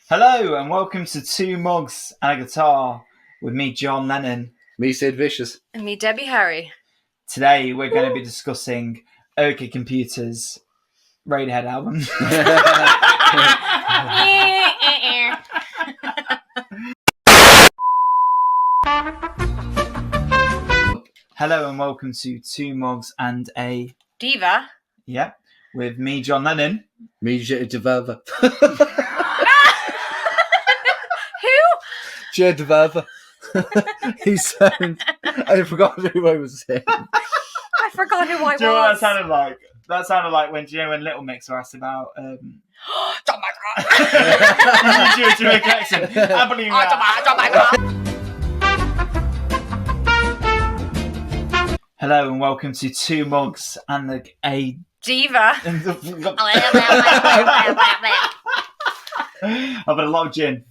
Hello and welcome to Two Mugs and a Guitar with me, John Lennon. Me, Sid Vicious. And me, Debbie Harry. Today we're going to be discussing OK Computer's Radiohead album. Hello and welcome to Two Mugs and a Diva. Yeah, with me, John Lennon. Me, diva. Who? Diva. He sounds. I forgot who I was saying. I forgot who I was. Do you know what that sounded like? That sounded like when Little Mix were asked about. Oh my god! You do a Jamaican accent. I believe that. Oh my god! Hello and welcome to Two Mugs and a Diva. I've had a lot of gin.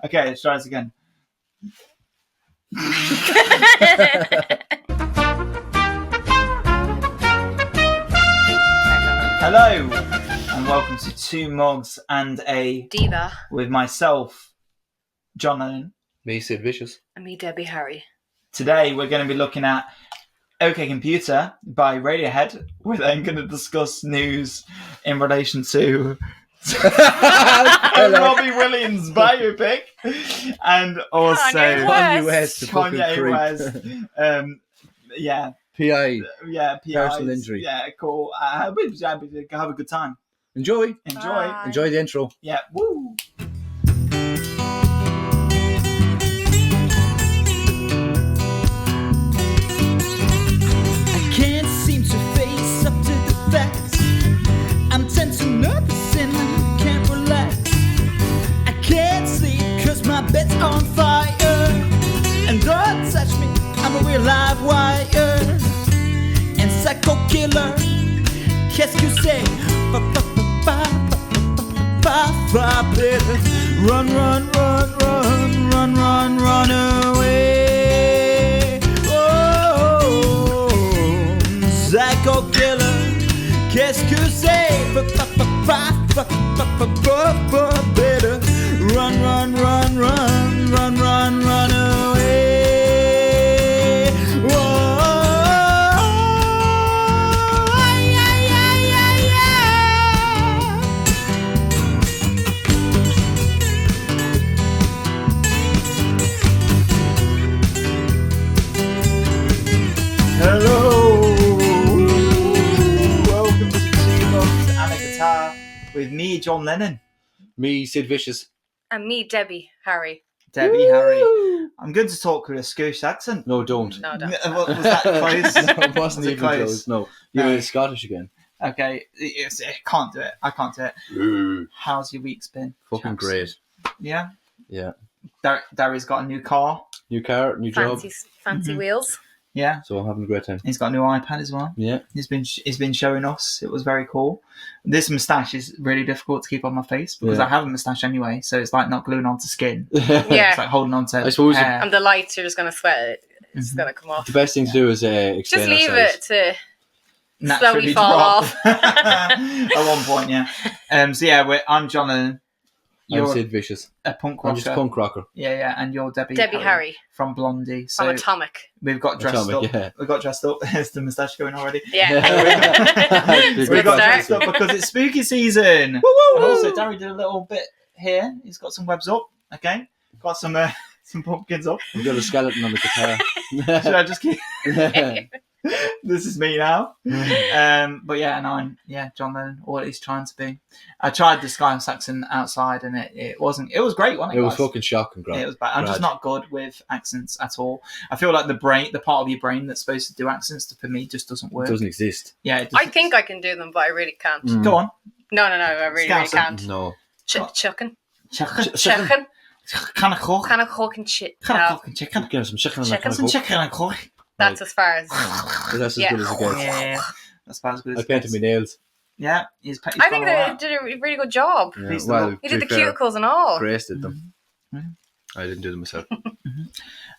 Okay, let's try this again. Hello and welcome to Two Mugs and a Diva. with myself, John Lennon. Me, Sid Vicious. And me, Debbie Harry. Today we're going to be looking at OK Computer by Radiohead. We're then going to discuss news in relation to Robbie Williams biopic and also Kanye West. Kanye West. Yeah. PI. Yeah, PIs. Personal injury. Yeah, cool. Have a good time. Enjoy. Bye. Enjoy the intro. Yeah, woo. Can't seem to face up to the facts. I'm tense and nervous and I can't relax. I can't sleep cause my bed's on fire. And don't touch me, I'm a real live wire. And psycho killer, qu'est-ce que c'est? Better run, run, run, run, run, run, run away. Oh, psycho killer, qu'est-ce que c'est? Better run, run, run, run, run, run, run away. Whoa. Hello. Welcome to Two Mugs and a Guitar with me, John Lennon. Me, Sid Vicious. And me, Debbie Harry. Debbie Harry. I'm going to talk with a Scottish accent. No, don't. No, don't. Was that close? No, it wasn't Was it even close. No. You're No. Scottish again. Okay, I can't do it. I can't do it. How's your week's been? Fucking chaps? great. Yeah? Yeah. Darry's got a new car. New car, new job. Fancy wheels. Yeah. So I'm having a great time. He's got a new iPad as well. Yeah. He's been showing us. It was very cool. This moustache is really difficult to keep on my face because Yeah. I have a moustache anyway, so it's like not gluing onto skin. Yeah. It's like holding on to I suppose hair. And the lights, you're just going to sweat it. It's going to come off. The best thing to do is explain Just leave ourselves. it to Naturally slowly fall drop. off. At one point, yeah. So yeah, I'm John Lennon. I'm You're Sid Vicious. a punk I'm rocker. just a punk rocker. Yeah, and you're Debbie Harry. from Blondie. So From Atomic. we've got dressed Atomic, up. yeah. We've got dressed up. There's the moustache going already. Yeah. It's We good got start. dressed up because it's spooky season. And also, Darry did a little bit here. He's got some webs up. Okay, got some pumpkins up. We've got a skeleton on the Should I just keep? guitar. This is me now. But yeah, and I'm John Lennon, or at least trying to be. I tried the Scottish accent outside, and it wasn't. It was great, wasn't it? It was guys? fucking shocking, It was bad. I'm just not good with accents at all. I feel like the part of your brain that's supposed to do accents, for me, just doesn't work. It doesn't exist. Yeah, it I doesn't. think I can do them, but I really can't. Go on. No, I really Scouser. can't. No. Chucking. Chicken. Chucking. Can I cook? Kind of cooking shit. Can I No, cook chicken? Get some chicken on Chicken. that Some chicken and cook. that's as far as. That's as Yeah. good as it gets. Yeah, that's about as good as I it painted gets. my nails. Yeah, he's I think they did a really good job. Yeah, Please well, don't. He to did the be fair, cuticles and all. Grace did them. Mhm. I didn't do them myself.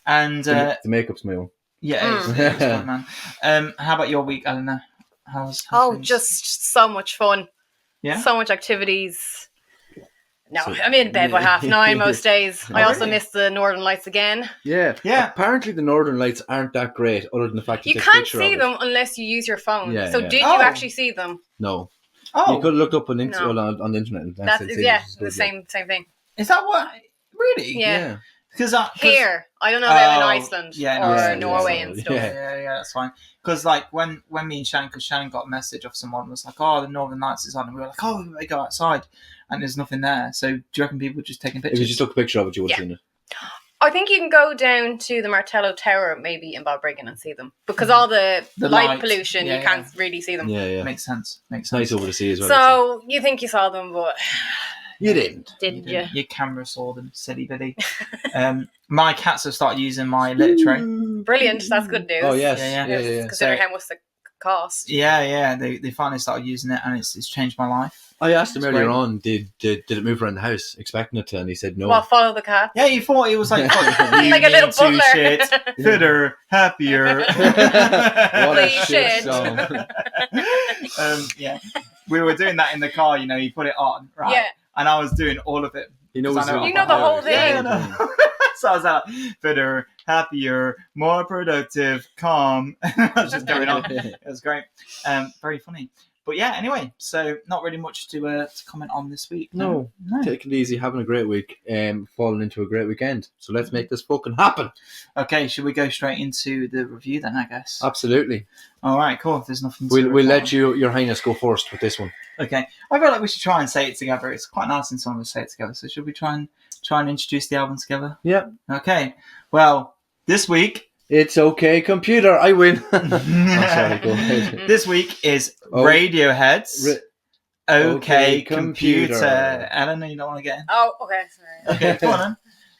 And The makeup's my own. yeah, it was fun, man. How about your week, Eleanor? How's Oh, things? just so much fun. Yeah. So much activities. No, So- I'm in bed by Yeah. 9:30 most days. I also really? miss the Northern Lights again. Yeah. Yeah. Apparently the Northern Lights aren't that great, other than the fact You take a can't picture see of it. them unless you use your phone. Yeah, so yeah. did Oh. you actually see them? No. Oh, You could have looked up on, No. on the internet. And That's it yeah, was the good, same thing. is that what? Really? Yeah. Yeah. Because Here, I don't know about in Oh, Iceland yeah, in or Iceland, Norway yeah. and stuff. Yeah. Yeah, that's fine. Because like when me and Shannon, because Shannon got a message off someone was like, "Oh, the Northern Lights is on," and we were like, "Oh, we may go outside," and there's nothing there. So do you reckon people just taking If pictures? you just took a picture of it, you would have Yeah. seen it. I think you can go down to the Martello Tower maybe in Balbriggan and see them because all the The light light. pollution, Yeah, you can't really see them. Yeah, yeah. Makes sense. It's nice over the sea as well. So you think you saw them, but you didn't. didn't you? Your camera saw them, silly bitty. My cats have started using my litter tray. Brilliant. That's good news. Oh yes, Yeah, yeah, yeah. Considering So- how much it cost. Yeah. They finally started using it, and it's changed my life. I asked him It's earlier great. on, did it move around the house, expecting it to, and he said no. Well, follow the cat. Yeah, you thought it was like you Like a little need to butler. shit, fitter, happier. What a Please shit shit. song. Yeah, we were doing that in the car. You know, you put it on, right? Yeah. And I was doing all of it. He knows Because I know it. You know the whole thing. Yeah, I know. So I was like, fitter, happier, more productive, calm. I was just going on. It was great. Very funny. But yeah, anyway, so not really much to comment on this week. No. No. Take it easy, having a great week, falling into a great weekend. So let's make this fucking happen. Okay, should we go straight into the review then, I guess? Absolutely. All right, cool. If there's nothing to We'll report let on. your highness go first with this one. Okay. I feel like we should try and say it together. It's quite nice when someone will say it together. So should we try and introduce the album together? Yeah. Okay. Well, this week... It's okay, computer. I win. I'm sorry, go ahead. This week is Oh. Radiohead's Okay, Okay Computer. Computer. Ellen, you don't want to get in? Oh, okay. Sorry. Okay, come on then.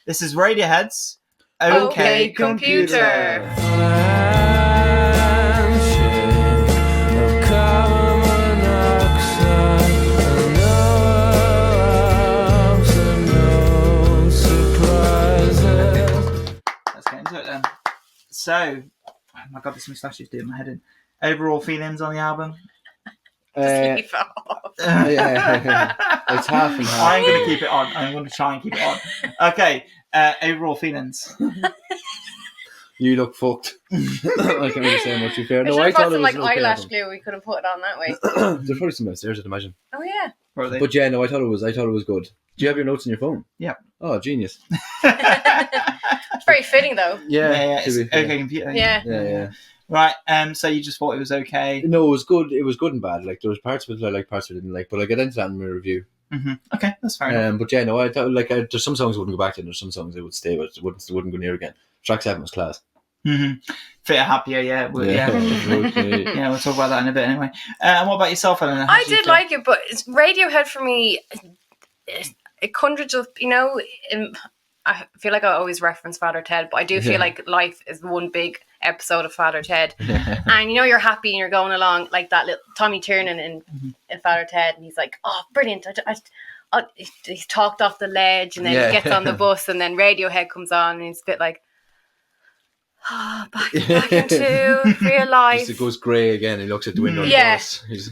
This is Radiohead's Okay, Okay Computer. Let's get into it then. So, oh my god, this moustache is doing my head in. Overall feelings on the album? Uh, Leave off. yeah. It's half and half. I'm going to keep it on. I'm going to try and keep it on. Okay, overall feelings. You look fucked. I can't really say much. To be fair. We No, should I have thought put it some was like an okay eyelash album. glue. We could have put it on that way. There's probably some upstairs, I'd imagine. Oh yeah. Probably. But yeah, no, I thought it was good. Do you have your notes on your phone? Yeah. Oh, genius. It's very fitting though. Yeah, to it's be fair. Okay Computer. Yeah. Yeah. Right, so you just thought it was okay? No, it was good. It was good and bad. Like there was parts of it I liked, parts of it I didn't like. But I'll get into that in my review. Mm-hmm. Okay, that's fair enough. But yeah, no, I thought there's some songs I wouldn't go back to, and there's some songs I would stay with. Wouldn't go near again. Track 7 was class. Mm-hmm. Fitter, happier, yeah. Okay. Yeah, we'll talk about that in a bit anyway. And what about yourself, Eleanor? How I did you did feel? like it, but it's Radiohead for me. It conjured up, I feel like I always reference Father Ted, but I do feel Yeah. like life is one big episode of Father Ted. And you're happy and you're going along like that little Tommy Tiernan in Father Ted, and he's like, oh, brilliant. He's talked off the ledge, and then Yeah. he gets on the bus, and then Radiohead comes on, and he's a bit like, back into real life. Just it goes grey again. He looks at the window. And Yeah. goes, he's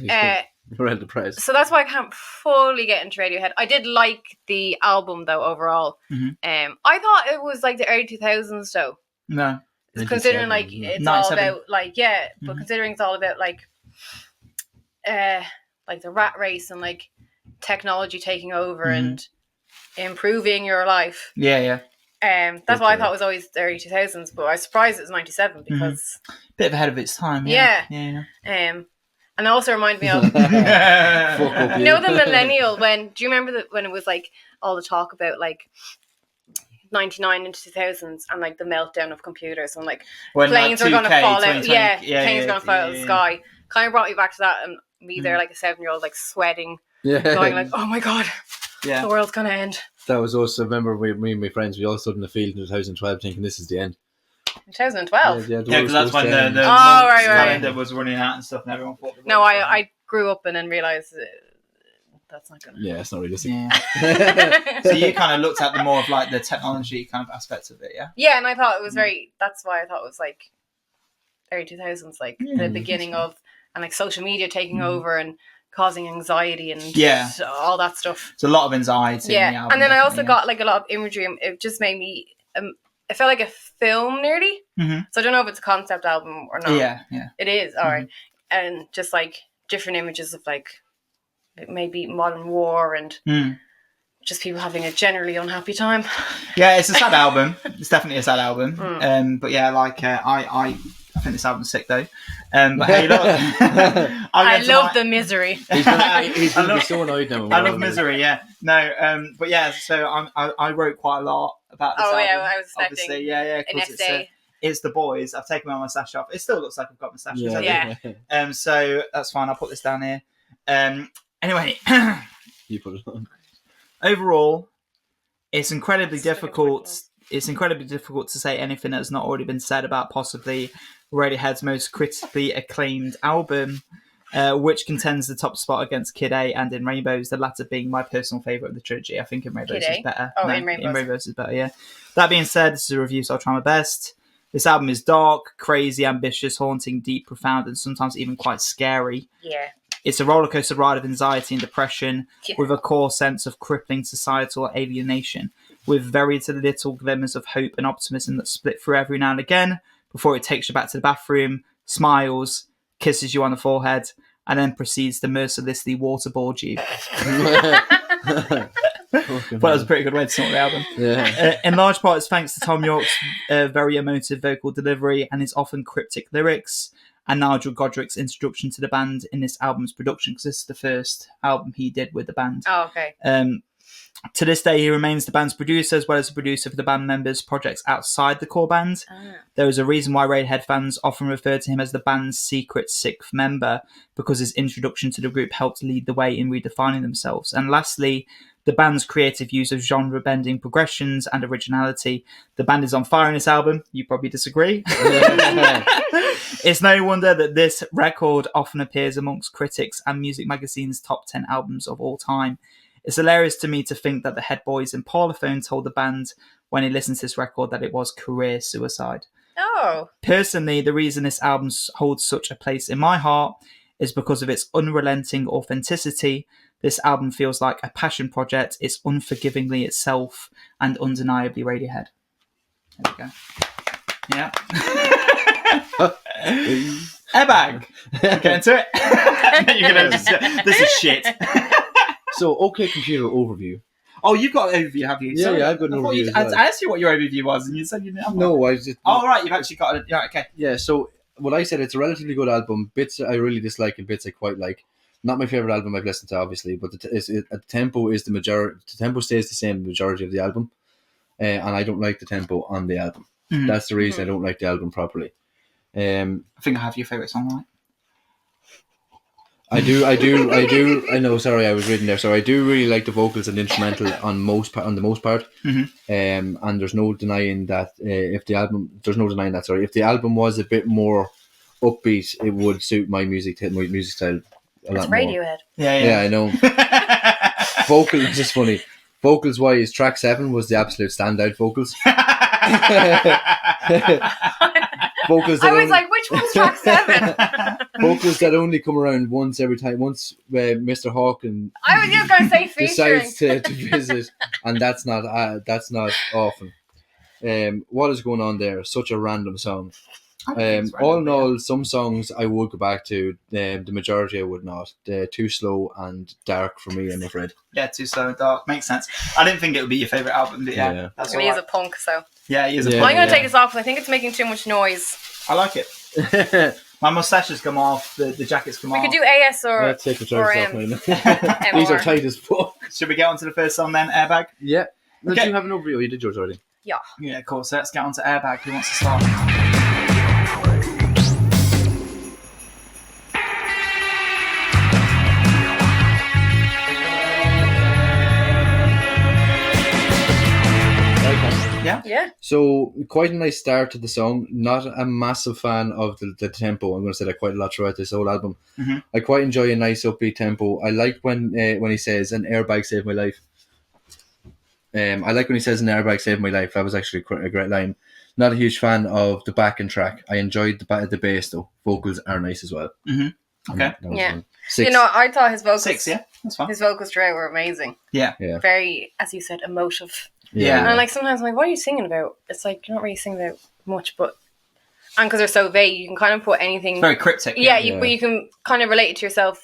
real depressed. So that's why I can't fully get into Radiohead. I did like the album though overall. Mhm. I thought it was like the early 2000s though. No. Considering 97, like yeah. it's all 97. about like but Mhm. considering it's all about like the rat race and like technology taking over Mhm. and improving your life. Yeah. That's why I Okay. thought it was always the early 2000s, but I was surprised it was 97 because Bit ahead of its time. Yeah. Yeah. and it also reminded me of Fuck up you know the millennial when do you remember when it was like all the talk about like 99 into 2000s and like the meltdown of computers and like When, planes like, were going to 2K, fall out 2020, planes going to fall out of the sky kind of brought me back to that and me there like a 7-year-old like sweating Yeah. going like oh my god Yeah. the world's going to end That was us. I remember me and my friends, we all stood in the field in 2012 thinking this is the end. in 2012 the Yeah, world because was that's supposed when to the end. month's right. calendar was running out and stuff, and everyone thought. no I grew up and then realised that's not going to Yeah, it's not realistic. Yeah. So you kind of looked at the more of like the technology kind of aspects of it, yeah. yeah and I thought it was very that's why I thought it was like early 2000s like the Yeah, beginning that's of and like social media taking over and causing anxiety and all that stuff. It's a lot of anxiety. In the album, and then I also definitely, got like a lot of imagery. It just made me. It felt like a film nearly. So I don't know if it's a concept album or not. Yeah. It is. All right, and just like different images of like maybe modern war and just people having a generally unhappy time. Yeah, it's a sad album. It's definitely a sad album. But yeah, like I think this album's sick though. But hey, look, I love the misery. He's going to be so annoyed now. I love misery. Yeah, no. But yeah, so I wrote quite a lot about this album. Yeah, I was expecting. Obviously, yeah. An essay. It's the boys. I've taken my moustache off. It still looks like I've got moustaches. Yeah. So that's fine. I'll put this down here. Anyway, You put it on. Overall, it's incredibly difficult. It's incredibly difficult to say anything that's not already been said about possibly Radiohead's most critically acclaimed album, which contends the top spot against Kid A and In Rainbows, the latter being my personal favourite of the trilogy. I think In Rainbows is better. In Rainbows is better, yeah. That being said, this is a review, so I'll try my best. This album is dark, crazy, ambitious, haunting, deep, profound, and sometimes even quite scary. Yeah. It's a rollercoaster ride of anxiety and depression, with a core sense of crippling societal alienation, with very little glimmers of hope and optimism that split through every now and again before it takes you back to the bathroom, smiles, kisses you on the forehead, and then proceeds to mercilessly waterboard you. But that was a pretty good way to start the album. Yeah. In large part, it's thanks to Tom York's very emotive vocal delivery and his often cryptic lyrics, and Nigel Godric's introduction to the band in this album's production, because this is the first album he did with the band. Oh, okay. To this day, he remains the band's producer, as well as the producer for the band members' projects outside the core band. There is a reason why Radiohead fans often refer to him as the band's secret sixth member, because his introduction to the group helped lead the way in redefining themselves. And lastly, the band's creative use of genre-bending progressions and originality. The band is on fire in this album. You probably disagree. It's no wonder that this record often appears amongst critics and music magazines' top 10 albums of all time. It's hilarious to me to think that the head boys in Parlophone told the band when he listened to this record that it was career suicide. Oh. Personally, the reason this album holds such a place in my heart is because of its unrelenting authenticity. This album feels like a passion project. It's unforgivingly itself and undeniably Radiohead. There we go. Yeah. Airbag. Get into it. You're gonna just, this is shit. So, OK Computer overview. Oh, you've got an overview, have you? Yeah, I've got an overview. I asked you what your overview was, and you said you didn't have one. No, I just. Oh, right, you've actually got it. Yeah, okay. Yeah, so what I said, it's a relatively good album. Bits I really dislike and bits I quite like. Not my favourite album I've listened to, obviously, but the tempo is the majority. The tempo stays the same the majority of the album, and I don't like the tempo on the album. Mm-hmm. That's the reason I don't like the album properly. I think I have your favourite song, right? I do. I know. Sorry, I was reading there. So I do really like the vocals and instrumental on the most part. Mm-hmm. And there's no denying that if the album was a bit more upbeat, it would suit my music style a lot more. Radiohead. Yeah, I know. Vocals is just funny. Vocals wise, track 7 was the absolute standout vocals. Vocals that I was like, which one's track 7? Vocals that only come around once every time. Once Mr. Hawk and I was just going to say featuring. decides to visit, and that's not often. What is going on there? Such a random song. All in all, some songs I would go back to. The majority I would not. They're too slow and dark for me, I'm afraid. Yeah, too slow and dark. Makes sense. I didn't think it would be your favourite album, but yeah. That's he is a punk, so. Yeah, he is a punk. Well, I'm going to take this off because I think it's making too much noise. I like it. My moustache has come off, the jacket's come off. We could do AS or Let's take the off These are tight as fuck. Should we get on to the first song then, Airbag? Yeah. Okay. Did you have an overview? You did yours already. Yeah. Yeah, cool. So let's get on to Airbag. Who wants to start? Yeah. So quite a nice start to the song. Not a massive fan of the tempo. I'm going to say that quite a lot throughout this whole album. Mm-hmm. I quite enjoy a nice upbeat tempo. I like when he says "an airbag saved my life." I like when he says "an airbag saved my life." That was actually a great line. Not a huge fan of the backing track. I enjoyed the bass though. Vocals are nice as well. Mm-hmm. Okay. Yeah. 6. You know, I thought his vocals, 6, yeah, that's fine. his vocals throughout were amazing. Yeah. Very, as you said, emotive. Yeah. And like sometimes I'm like, what are you singing about? It's like you're not really singing about much, but and because they're so vague, you can kind of put anything. It's very cryptic. But you can kind of relate it to yourself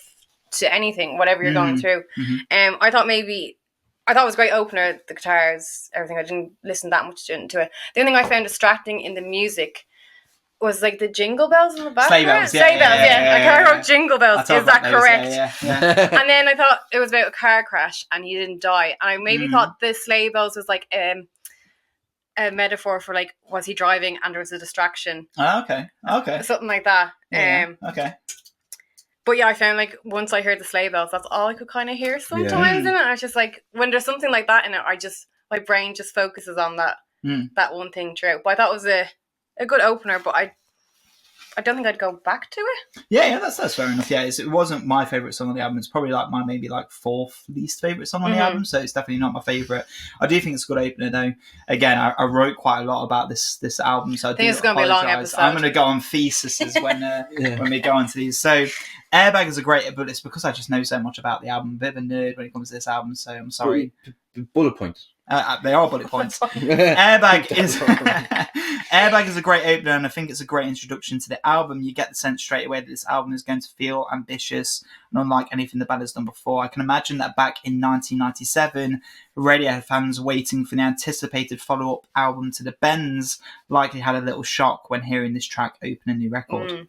to anything, whatever you're going through. I thought it was a great opener. The guitars, everything. I didn't listen that much into it. The only thing I found distracting in the music was like the jingle bells in the background. Sleigh bells, I wrote jingle bells. Is that correct? Yeah. And then I thought it was about a car crash and he didn't die. And I maybe thought the sleigh bells was like a metaphor for like, was he driving and there was a distraction? Oh, okay. Something like that. Okay. But yeah, I found like once I heard the sleigh bells, that's all I could kind of hear sometimes in it. I was just like, when there's something like that in it, my brain just focuses on that one thing throughout. But I thought it was a good opener, but I don't think I'd go back to it. Yeah, that's fair enough. Yeah, it wasn't my favourite song on the album. It's probably like my maybe like 4th least favourite song on the album, so it's definitely not my favourite. I do think it's a good opener though. Again, I wrote quite a lot about this album, so I think it's going to be a long episode. I'm going to go on theses when we go on to these. So Airbag is a great, but it's because I just know so much about the album. I'm a bit of a nerd when it comes to this album, so I'm sorry. Bullet points. They are bullet points. Airbag is a great opener, and I think it's a great introduction to the album. You get the sense straight away that this album is going to feel ambitious and unlike anything the band has done before. I can imagine that back in 1997, Radiohead fans waiting for the anticipated follow-up album to The Bends likely had a little shock when hearing this track open a new record.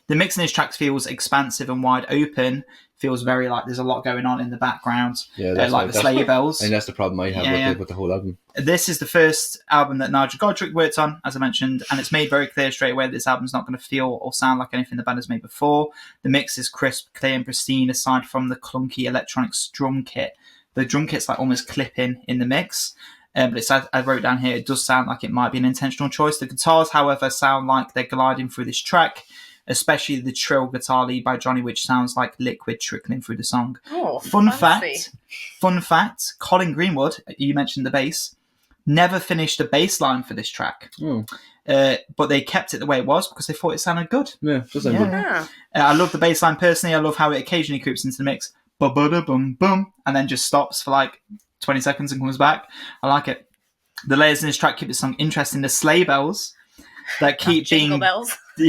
The mix in this track feels expansive and wide open. Feels very like there's a lot going on in the background. Yeah, that's like the sleigh bells. And that's the problem I have with the whole album. This is the first album that Nigel Godrich worked on, as I mentioned, and it's made very clear straight away that this album's not going to feel or sound like anything the band has made before. The mix is crisp, clear, and pristine, aside from the clunky electronics drum kit. The drum kit's like almost clipping in the mix. But it's, I wrote down here, it does sound like it might be an intentional choice. The guitars, however, sound like they're gliding through this track, especially the trill guitar lead by Johnny, which sounds like liquid trickling through the song. Oh, fun fact, Colin Greenwood, you mentioned the bass, never finished a bass line for this track. But they kept it the way it was because they thought it sounded good. Yeah, it does sound good. I love the bass line personally. I love how it occasionally creeps into the mix, ba-ba-da-bum-bum, and then just stops for like 20 seconds and comes back. I like it. The layers in this track keep the song interesting. The sleigh bells that keep being bells. keep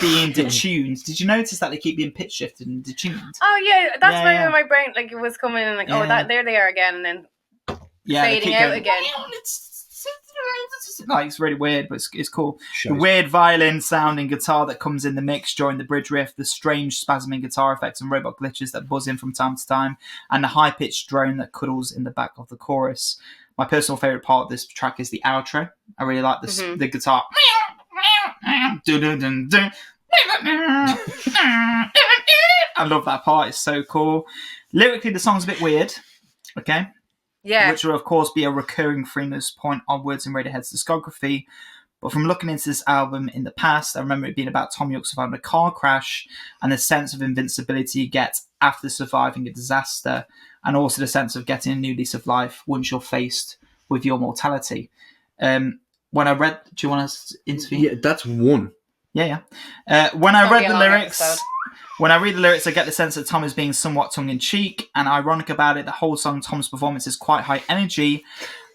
being detuned. Did you notice that they keep being pitch shifted and detuned? Oh yeah, that's why my brain like it was coming in like there they are again, and then fading out again. Like it's really weird, but it's cool. The weird violin sounding guitar that comes in the mix during the bridge riff, the strange spasming guitar effects and robot glitches that buzz in from time to time, and the high pitched drone that cuddles in the back of the chorus. My personal favourite part of this track is the outro. I really like this, the guitar. I love that part. It's so cool. Lyrically, the song's a bit weird. Okay. Yeah. Which will, of course, be a recurring theme from this point onwards in Radiohead's discography. But from looking into this album in the past, I remember it being about Tom York surviving a car crash and the sense of invincibility you get after surviving a disaster, and also the sense of getting a new lease of life once you're faced with your mortality. When I read... Do you want to interview? Yeah, that's one. Yeah. When I read the lyrics... When I read the lyrics, I get the sense that Tom is being somewhat tongue-in-cheek, and ironic about it, the whole song, Tom's performance is quite high energy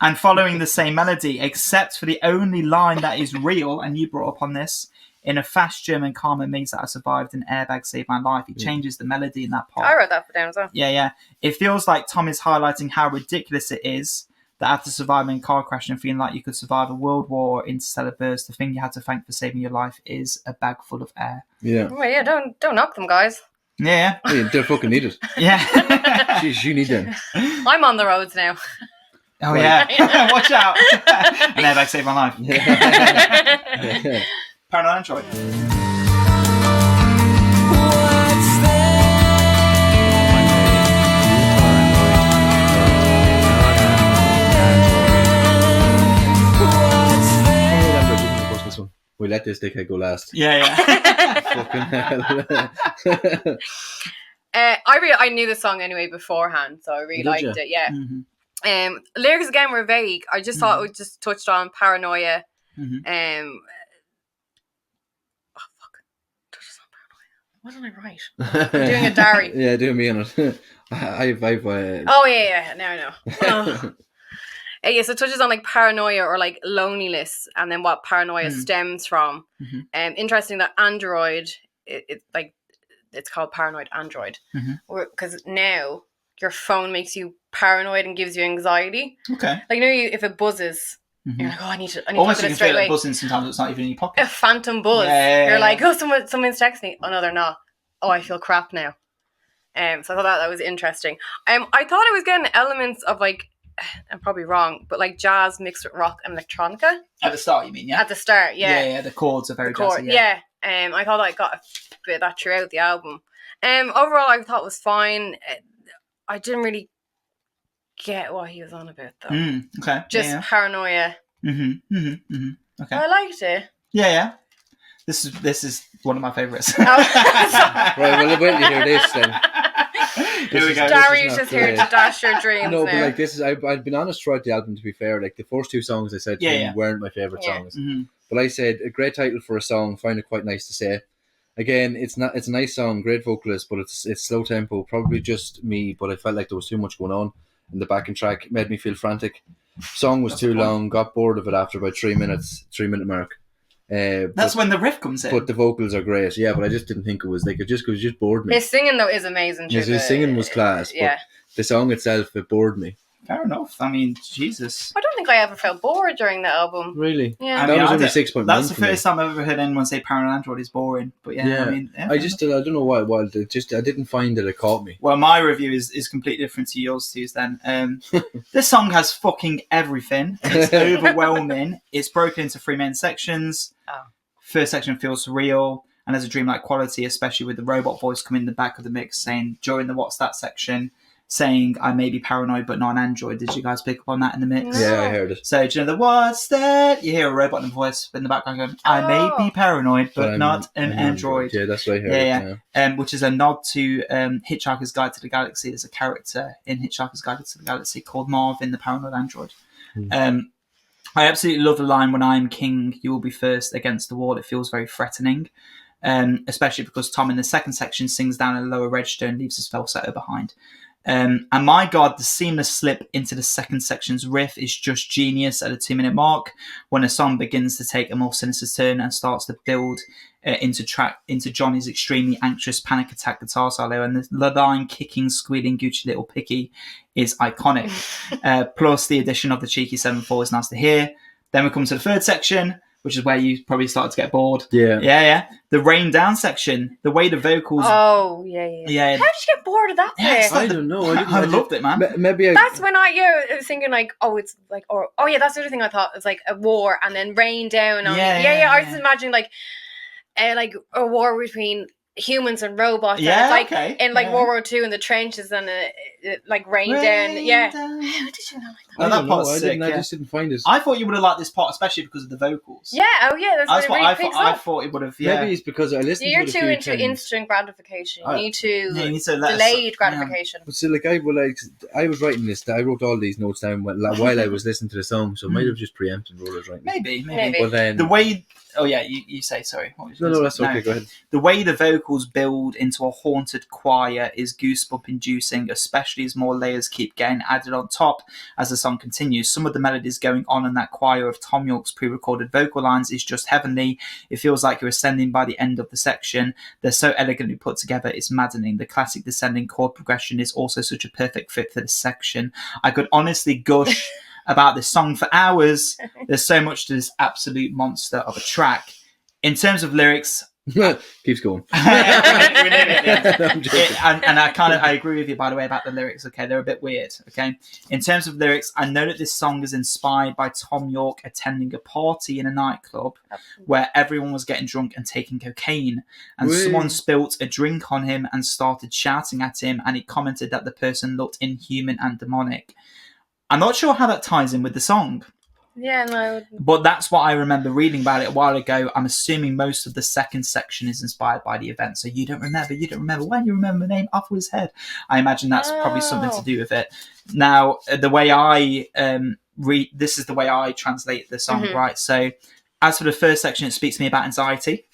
and following the same melody, except for the only line that is real, and you brought up on this, in a fast German Karma means that I survived an airbag saved my life. He changes the melody in that part. I wrote that down as well. Yeah. It feels like Tom is highlighting how ridiculous it is that after surviving a car crash and feeling like you could survive a world war or interstellar burst, the thing you had to thank for saving your life is a bag full of air. Yeah. Oh, yeah, don't knock them, guys. Yeah. Hey, they're fucking needed. Yeah. Jeez, you need them. I'm on the roads now. Oh, yeah. Watch out. An airbag saved my life. Paranoid Android. We let this dickhead go last. Yeah. Fucking hell. I knew the song anyway beforehand, so I really liked it. Yeah. Mm-hmm. Lyrics again were vague. I just thought it just touched on paranoia. Mm-hmm. Touches on Wasn't I right? I'm doing a diary. Yeah, do me on it. I've Oh yeah. Now I know. Oh. Yeah, so it touches on like paranoia or like loneliness, and then what paranoia stems from. Interesting that Android, it's like it's called paranoid Android, because now your phone makes you paranoid and gives you anxiety. Okay. Like if it buzzes, you're like, oh, I need to Almost look you at can it straight feel away. it buzzing sometimes. It's not even in your pocket. A phantom buzz. Yeah. You're like, oh, someone's texting me. Oh no, they're not. Oh, I feel crap now. So I thought that was interesting. I thought it was getting elements of like, I'm probably wrong, but like jazz mixed with rock and electronica. At the start, you mean? Yeah. At the start, yeah. Yeah. The chords are very chord, jazzy. Yeah. I thought I got a bit of that throughout the album. Overall, I thought it was fine. I didn't really get what he was on about though. Okay. Just paranoia. Okay. I liked it. Yeah. This is one of my favourites. right. Well, wait to hear this then. Here we go. Darius is here to dash your dreams. No, now. but like this is I've been honest throughout the album. To be fair, like the first two songs I said weren't my favourite songs, but I said a great title for a song. Find it quite nice to say. Again, it's a nice song, great vocalist, but it's slow tempo. Probably just me, but I felt like there was too much going on in the backing track. It made me feel frantic. Song was too long. Got bored of it after about 3 minutes. 3 minute mark. That's when the riff comes in. But the vocals are great, yeah. But I just didn't think it was like it just bored me. His singing though is amazing. His singing was class. Yeah. But the song itself, it bored me. Fair enough. I mean, Jesus. I don't think I ever felt bored during the album. Really? Yeah. That was only 6.1. That's the first time I've ever heard anyone say Paranoid Android is boring. But yeah. I mean, I don't know why. I didn't find that it caught me. Well, my review is completely different to yours two's then. This song has fucking everything. It's overwhelming. It's broken into 3 main sections. Oh. First section feels surreal and has a dreamlike quality, especially with the robot voice coming in the back of the mix saying during the What's That section, saying I may be paranoid but not an android. Did you guys pick up on that in the mix? Yeah, I heard it. So do you know the What's That? You hear a robot in the voice in the background going, I may be paranoid but not an android. Yeah, that's what I heard. Yeah. Which is a nod to Hitchhiker's Guide to the Galaxy. There's a character in Hitchhiker's Guide to the Galaxy called Marvin the Paranoid Android. I absolutely love the line, when I'm king, you will be first against the wall. It feels very threatening, especially because Tom in the second section sings down a lower register and leaves his falsetto behind. And my God, the seamless slip into the second section's riff is just genius at a 2 minute mark when a song begins to take a more sinister turn and starts to build into Johnny's extremely anxious panic attack guitar solo, and the line kicking, squealing Gucci Little Picky is iconic. Plus the addition of the cheeky 7/4 is nice to hear. Then we come to the third section, which is where you probably started to get bored. Yeah. The Rain Down section, the way the vocals. Oh, yeah. How did you get bored of that bit? I don't know. I loved it, man. That's when I was thinking like, it's like, that's the other thing I thought. It's like a war and then rain down on I was just imagining like a war between humans and robots. Yeah, and it's like in like World War II in the trenches and it like rain down. Yeah. How did you know like that? Oh, that part's sick. I just didn't find it. I thought you would have liked this part, especially because of the vocals. Yeah. Oh, yeah. That's what really picks I up. thought it would have. Yeah. Maybe it's because I listened You're to it a too few into times. instant gratification. You need to let delayed gratification. But still, I was writing this. I wrote all these notes down while I was listening to the song, so I might have just preempted and wrote it right. Maybe. But then the way. Oh yeah, you say sorry. No, that's okay. Go ahead. The way the vocals build into a haunted choir is goosebump inducing, especially as more layers keep getting added on top as the song continues. Some of the melodies going on in that choir of Tom York's pre-recorded vocal lines is just heavenly. It feels like you're ascending by the end of the section. They're so elegantly put together, it's maddening. The classic descending chord progression is also such a perfect fit for this section. I could honestly gush about this song for hours. There's so much to this absolute monster of a track. In terms of lyrics, keeps going. we're nearly at the end. I agree with you, by the way, about the lyrics. Okay, they're a bit weird. Okay, in terms of lyrics, I know that this song is inspired by Tom York attending a party in a nightclub where everyone was getting drunk and taking cocaine, and someone spilt a drink on him and started shouting at him, and he commented that the person looked inhuman and demonic. I'm not sure how that ties in with the song. Yeah, no. But that's what I remember reading about it a while ago. I'm assuming most of the second section is inspired by the event. So you don't remember when you remember the name off his head. I imagine that's probably something to do with it. Now, the way I this is the way I translate the song, right? So as for the first section, it speaks to me about anxiety.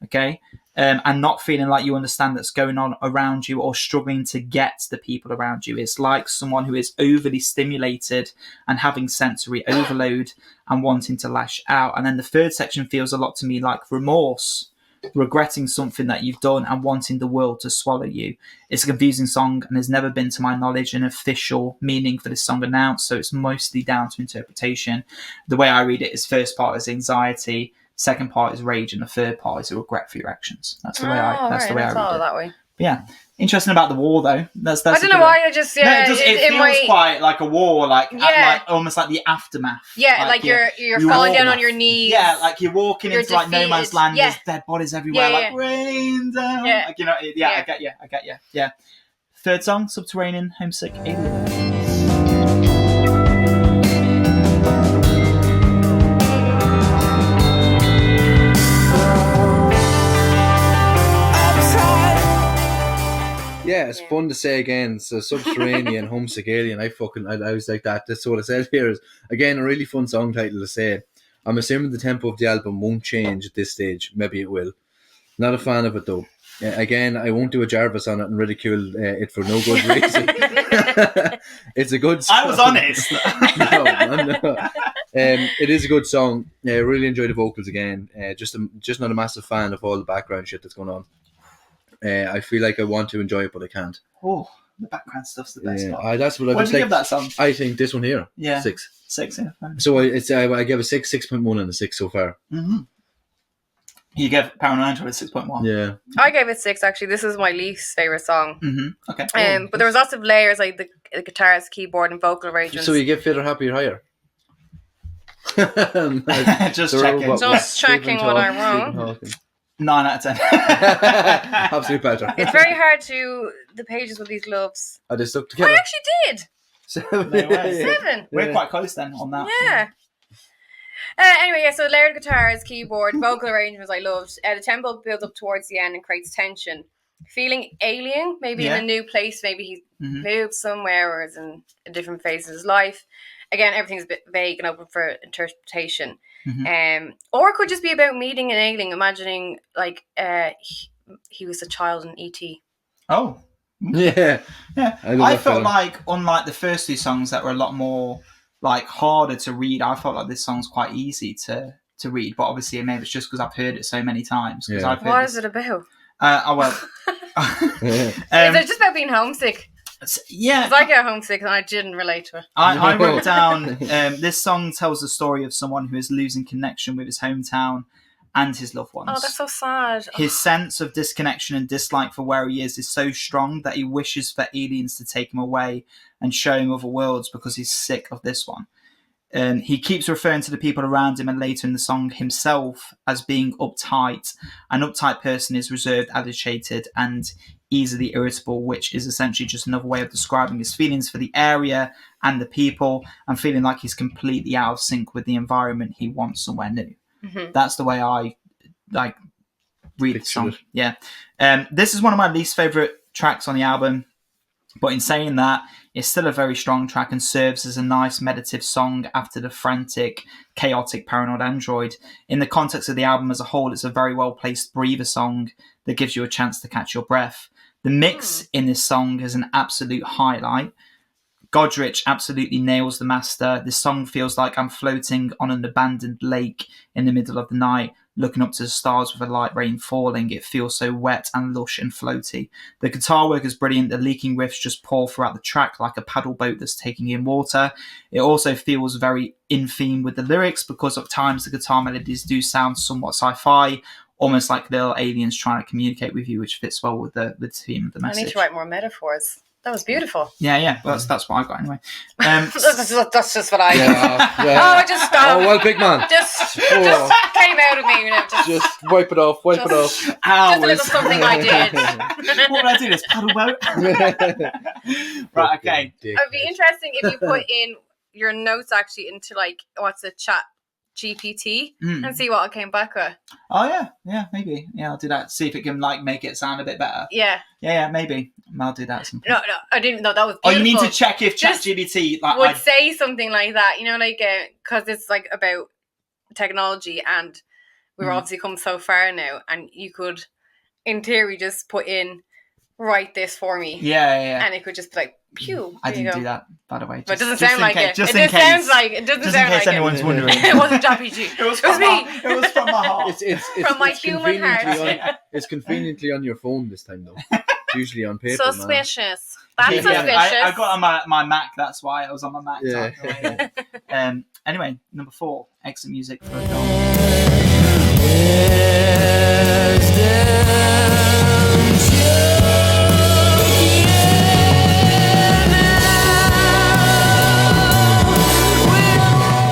Okay. and not feeling like you understand that's going on around you or struggling to get the people around you. It's like someone who is overly stimulated and having sensory overload and wanting to lash out. And then the third section feels a lot to me like remorse, regretting something that you've done and wanting the world to swallow you. It's a confusing song, and there's never been, to my knowledge, an official meaning for this song announced, so it's mostly down to interpretation. The way I read it is first part is anxiety, second part is rage, and the third part is a regret for your actions. That's the way I read it. That way. But yeah, interesting about the war though. That's I don't know why. I just it feels quite like a war, like almost like the aftermath. Yeah, like you're falling down on your knees. Yeah, like you're walking into defeated. like no man's land. Yeah. There's dead bodies everywhere. Like rain down. Yeah. Like, I get you. Yeah. Third song, Subterranean, Homesick, Alien. Yeah, it's fun to say again. So Subterranean, Homesick Alien. I was like that. That's what I said here. Is again a really fun song title to say. I'm assuming the tempo of the album won't change at this stage. Maybe it will. Not a fan of it though. Again, I won't do a Jarvis on it and ridicule it for no good reason. It's a good song. I was honest. No. It is a good song. I really enjoy the vocals again. Just not a massive fan of all the background shit that's going on. I feel like I want to enjoy it, but I can't. Oh, the background stuff's the best part. That's what I What was did you like. give that song? I think this one here. Yeah. 6. 6, yeah. Fine. So I gave a 6, 6.1 and a 6 so far. Mm-hmm. You gave Paranoid Android a 6.1. Yeah. I gave it 6 actually. This is my least favourite song. Mm-hmm. Okay. But there was lots of layers like the guitars, keyboard, and vocal arrangements. So you give Fitter, Happier, Higher? Just checking. Just checking what I wrote. 9 out of 10. Absolute better. It's very hard to the pages with these gloves. I just stuck together. I actually did 7. No way. 7. We're quite close then on that. Yeah. Anyway, so layered guitars, keyboard, vocal arrangements I loved. The tempo builds up towards the end and creates tension. Feeling alien, maybe in a new place, maybe he's moved somewhere or is in a different phase of his life. Again, everything's a bit vague and open for interpretation. Or it could just be about meeting an alien, imagining like he was a child in E.T. Oh. Yeah. I felt like, unlike the first two songs that were a lot more like harder to read, I felt like this song's quite easy to read. But obviously, maybe it's just because I've heard it so many times. What is it about? Is is it just about being homesick? Yeah. Because I get homesick and I didn't relate to it. I wrote down, this song tells the story of someone who is losing connection with his hometown and his loved ones. Oh, that's so sad. His sense of disconnection and dislike for where he is so strong that he wishes for aliens to take him away and show him other worlds because he's sick of this one. He keeps referring to the people around him and later in the song himself as being uptight. An uptight person is reserved, agitated, and easily irritable, which is essentially just another way of describing his feelings for the area and the people, and feeling like he's completely out of sync with the environment he wants somewhere new. That's the way I read the song. Yeah. This is one of my least favourite tracks on the album, but in saying that, it's still a very strong track and serves as a nice meditative song after the frantic, chaotic Paranoid Android. In the context of the album as a whole, it's a very well-placed breather song that gives you a chance to catch your breath. The mix in this song is an absolute highlight. Godrich absolutely nails the master. This song feels like I'm floating on an abandoned lake in the middle of the night, looking up to the stars with a light rain falling. It feels so wet and lush and floaty. The guitar work is brilliant. The leaking riffs just pour throughout the track like a paddle boat that's taking in water. It also feels very in theme with the lyrics because at times the guitar melodies do sound somewhat sci-fi, almost like little aliens trying to communicate with you, which fits well with the theme of the message. I need to write more metaphors. That was beautiful. Yeah. Well, that's what I've got anyway. That's just what I got. Yeah. Oh, just stop. Oh, well, big man. Just came out of me. Just wipe it off. Hours. Just a little something I did. What would I do? This paddle boat? Right, okay. It would be interesting if you put in your notes actually into what's a chat GPT and see what it came back with. Oh yeah, maybe. Yeah, I'll do that. See if it can make it sound a bit better. Yeah, maybe. I'll do that at some point. No, I didn't know that was beautiful. Oh, you need to check if ChatGPT would say something like that. Because it's about technology and we're obviously come so far now, and you could in theory just put in, write this for me. Yeah. And it could just be like, pew. I there you didn't go. do that, by the way. But it doesn't sound like it. Just It in just case. sounds like it. Doesn't Just in sound case like anyone's it. wondering. It wasn't Jappy G. It was It was from me. It was from my heart. It's From my human heart. it's conveniently on your phone this time though. It's usually on paper. Suspicious. That's Yeah, suspicious. I got on my Mac. That's why I was on my Mac. Yeah. typing away. Anyway, number 4, exit music for a film.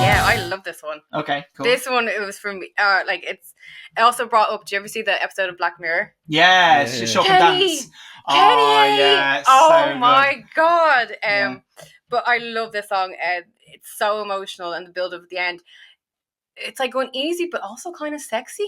Yeah, I love this one. Okay, cool. This one, it was from like it also brought up. Do you ever see the episode of Black Mirror? Yeah, Yeah. Shop Kenny! and Dance. Oh Kenny! yeah, it's Oh so good. my god! Yeah. But I love this song. It's so emotional, and the build up at the end. It's like going easy, but also kind of sexy.